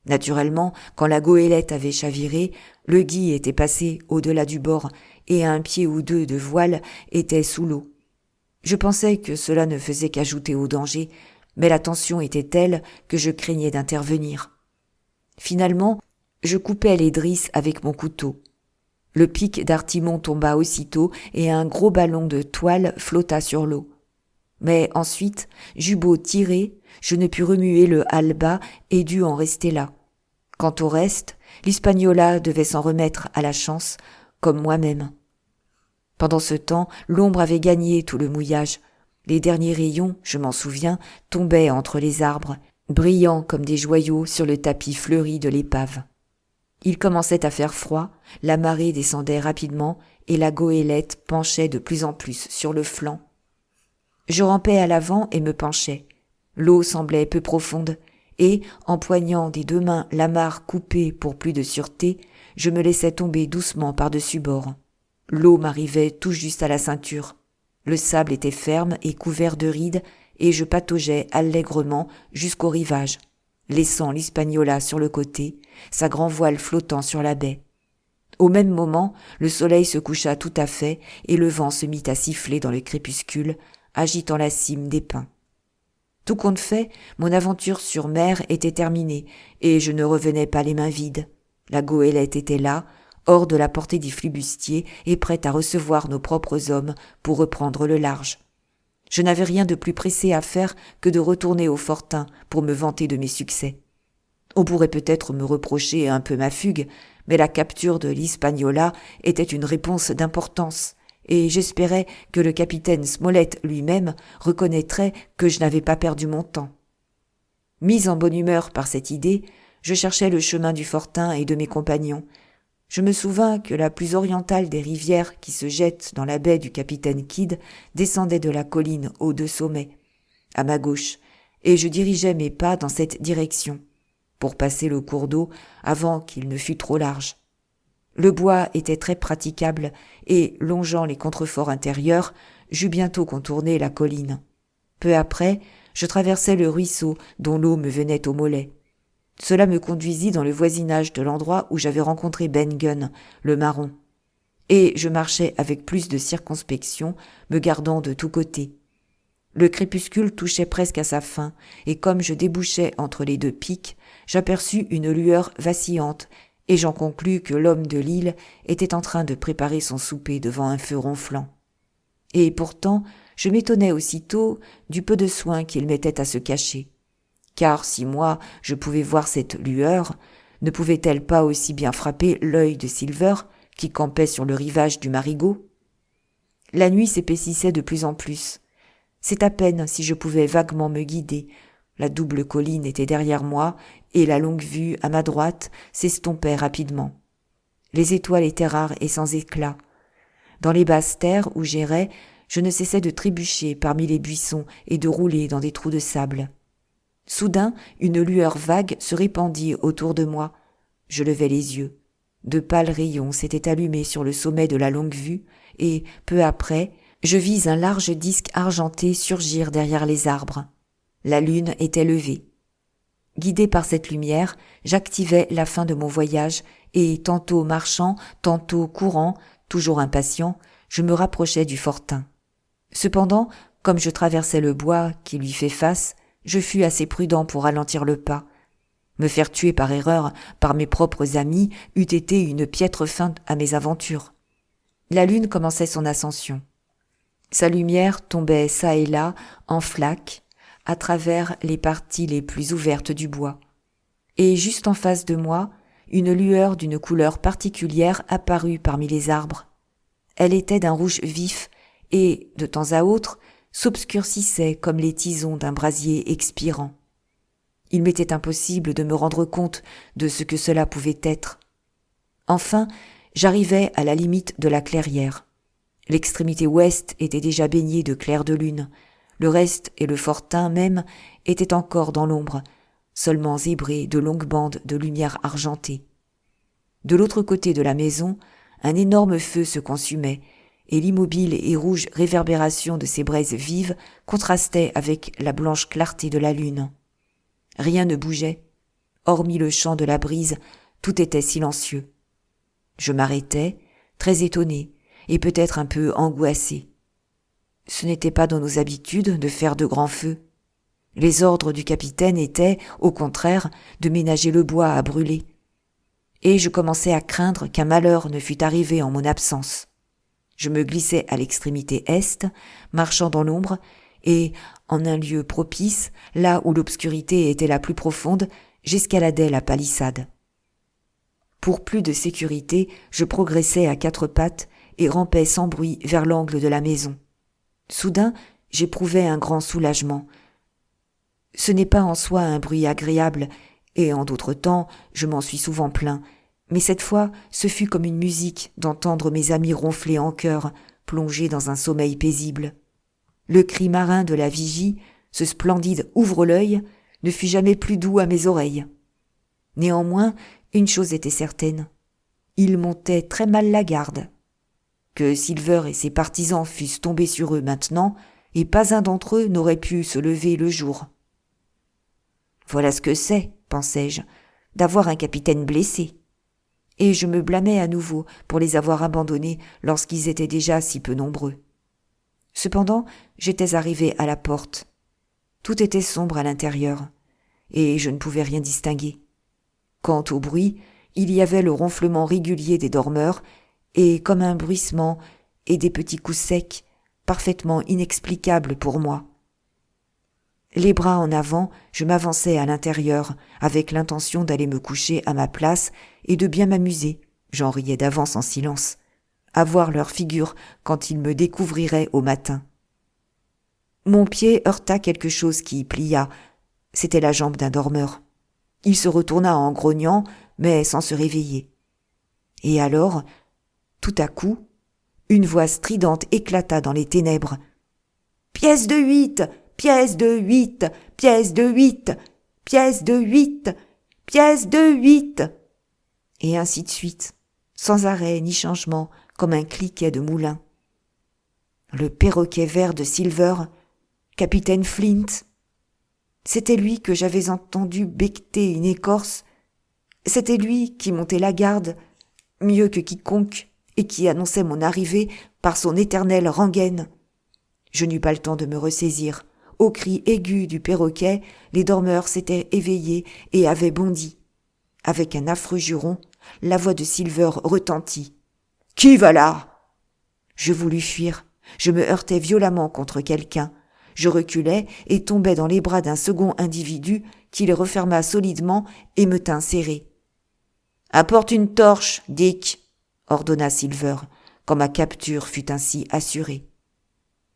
Naturellement, quand la goélette avait chaviré, le gui était passé au-delà du bord et un pied ou deux de voile était sous l'eau. Je pensais que cela ne faisait qu'ajouter au danger, mais la tension était telle que je craignais d'intervenir. Finalement, je coupai les drisses avec mon couteau. Le pic d'artimon tomba aussitôt et un gros ballon de toile flotta sur l'eau. Mais ensuite, j'eus beau tirer, je ne pus remuer le halba et dus en rester là. Quant au reste, l'Hispaniola devait s'en remettre à la chance, comme moi-même. Pendant ce temps, l'ombre avait gagné tout le mouillage. Les derniers rayons, je m'en souviens, tombaient entre les arbres, brillants comme des joyaux sur le tapis fleuri de l'épave. Il commençait à faire froid, la marée descendait rapidement et la goélette penchait de plus en plus sur le flanc. Je rampais à l'avant et me penchais. L'eau semblait peu profonde, et, empoignant des deux mains l'amarre coupée pour plus de sûreté, je me laissais tomber doucement par-dessus bord. L'eau m'arrivait tout juste à la ceinture. Le sable était ferme et couvert de rides, et je pataugeais allègrement jusqu'au rivage, laissant l'Hispaniola sur le côté, sa grand voile flottant sur la baie. Au même moment, le soleil se coucha tout à fait, et le vent se mit à siffler dans le crépuscule, agitant la cime des pins. Tout compte fait, mon aventure sur mer était terminée, et je ne revenais pas les mains vides. La goélette était là, hors de la portée des flibustiers et prête à recevoir nos propres hommes pour reprendre le large. Je n'avais rien de plus pressé à faire que de retourner au fortin pour me vanter de mes succès. On pourrait peut-être me reprocher un peu ma fugue, mais la capture de l'Hispaniola était une réponse d'importance, et j'espérais que le capitaine Smollett lui-même reconnaîtrait que je n'avais pas perdu mon temps. Mis en bonne humeur par cette idée, je cherchais le chemin du fortin et de mes compagnons. Je me souvins que la plus orientale des rivières qui se jettent dans la baie du capitaine Kidd descendait de la colline aux deux sommets, à ma gauche, et je dirigeais mes pas dans cette direction, pour passer le cours d'eau avant qu'il ne fût trop large. Le bois était très praticable et, longeant les contreforts intérieurs, j'eus bientôt contourné la colline. Peu après, je traversai le ruisseau dont l'eau me venait aux mollets. Cela me conduisit dans le voisinage de l'endroit où j'avais rencontré Ben Gunn, le maron. Et je marchais avec plus de circonspection, me gardant de tous côtés. Le crépuscule touchait presque à sa fin, et comme je débouchais entre les deux pics, j'aperçus une lueur vacillante, et j'en conclus que l'homme de l'île était en train de préparer son souper devant un feu ronflant. Et pourtant, je m'étonnais aussitôt du peu de soin qu'il mettait à se cacher. Car si moi, je pouvais voir cette lueur, ne pouvait-elle pas aussi bien frapper l'œil de Silver, qui campait sur le rivage du Marigot ? La nuit s'épaississait de plus en plus. C'est à peine si je pouvais vaguement me guider. La double colline était derrière moi, et la longue vue, à ma droite, s'estompait rapidement. Les étoiles étaient rares et sans éclat. Dans les basses terres où j'errais, je ne cessais de trébucher parmi les buissons et de rouler dans des trous de sable. Soudain, une lueur vague se répandit autour de moi. Je levai les yeux. De pâles rayons s'étaient allumés sur le sommet de la longue vue, et, peu après, je vis un large disque argenté surgir derrière les arbres. La lune était levée. Guidé par cette lumière, j'activai la fin de mon voyage, et tantôt marchant, tantôt courant, toujours impatient, je me rapprochais du fortin. Cependant, comme je traversais le bois qui lui fait face, je fus assez prudent pour ralentir le pas. Me faire tuer par erreur par mes propres amis eût été une piètre fin à mes aventures. La lune commençait son ascension. Sa lumière tombait çà et là, en flaques, à travers les parties les plus ouvertes du bois. Et juste en face de moi, une lueur d'une couleur particulière apparut parmi les arbres. Elle était d'un rouge vif et, de temps à autre, s'obscurcissait comme les tisons d'un brasier expirant. Il m'était impossible de me rendre compte de ce que cela pouvait être. Enfin, j'arrivai à la limite de la clairière. L'extrémité ouest était déjà baignée de clair de lune. Le reste et le fortin même étaient encore dans l'ombre, seulement zébrés de longues bandes de lumière argentée. De l'autre côté de la maison, un énorme feu se consumait, et l'immobile et rouge réverbération de ses braises vives contrastait avec la blanche clarté de la lune. Rien ne bougeait. Hormis le chant de la brise, tout était silencieux. Je m'arrêtai, très étonné, et peut-être un peu angoissé. Ce n'était pas dans nos habitudes de faire de grands feux. Les ordres du capitaine étaient, au contraire, de ménager le bois à brûler. Et je commençais à craindre qu'un malheur ne fût arrivé en mon absence. Je me glissais à l'extrémité est, marchant dans l'ombre, et, en un lieu propice, là où l'obscurité était la plus profonde, j'escaladais la palissade. Pour plus de sécurité, je progressais à quatre pattes et rampais sans bruit vers l'angle de la maison. Soudain, j'éprouvais un grand soulagement. Ce n'est pas en soi un bruit agréable, et en d'autres temps, je m'en suis souvent plaint, mais cette fois, ce fut comme une musique d'entendre mes amis ronfler en chœur, plongés dans un sommeil paisible. Le cri marin de la vigie, ce splendide « ouvre-l'œil », ne fut jamais plus doux à mes oreilles. Néanmoins, une chose était certaine. Ils montaient très mal la garde. Que Silver et ses partisans fussent tombés sur eux maintenant, et pas un d'entre eux n'aurait pu se lever le jour. Voilà ce que c'est, pensai-je, d'avoir un capitaine blessé. Et je me blâmais à nouveau pour les avoir abandonnés lorsqu'ils étaient déjà si peu nombreux. Cependant, j'étais arrivé à la porte. Tout était sombre à l'intérieur, et je ne pouvais rien distinguer. Quant au bruit, il y avait le ronflement régulier des dormeurs, et comme un bruissement et des petits coups secs, parfaitement inexplicables pour moi. Les bras en avant, je m'avançai à l'intérieur, avec l'intention d'aller me coucher à ma place et de bien m'amuser, j'en riais d'avance en silence, à voir leur figure quand ils me découvriraient au matin. Mon pied heurta quelque chose qui y plia, c'était la jambe d'un dormeur. Il se retourna en grognant, mais sans se réveiller. Et alors, tout à coup, une voix stridente éclata dans les ténèbres. « Pièce de 8 ! Pièce de 8 ! Pièce de 8 ! Pièce de 8 ! Pièce de 8 !» Et ainsi de suite, sans arrêt ni changement, comme un cliquet de moulin. Le perroquet vert de Silver, capitaine Flint. C'était lui que j'avais entendu becqueter une écorce. C'était lui qui montait la garde, mieux que quiconque, et qui annonçait mon arrivée par son éternelle rengaine. Je n'eus pas le temps de me ressaisir. Au cri aigu du perroquet, les dormeurs s'étaient éveillés et avaient bondi. Avec un affreux juron, la voix de Silver retentit. « Qui va là ?» Je voulus fuir. Je me heurtais violemment contre quelqu'un. Je reculai et tombais dans les bras d'un second individu qui les referma solidement et me tint serré. « Apporte une torche, Dick !» ordonna Silver, quand ma capture fut ainsi assurée.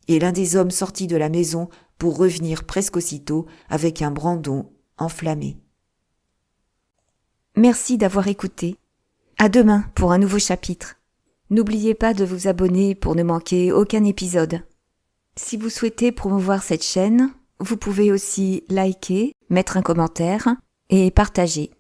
Et l'un des hommes sortit de la maison pour revenir presque aussitôt avec un brandon enflammé. Merci d'avoir écouté. À demain pour un nouveau chapitre. N'oubliez pas de vous abonner pour ne manquer aucun épisode. Si vous souhaitez promouvoir cette chaîne, vous pouvez aussi liker, mettre un commentaire et partager.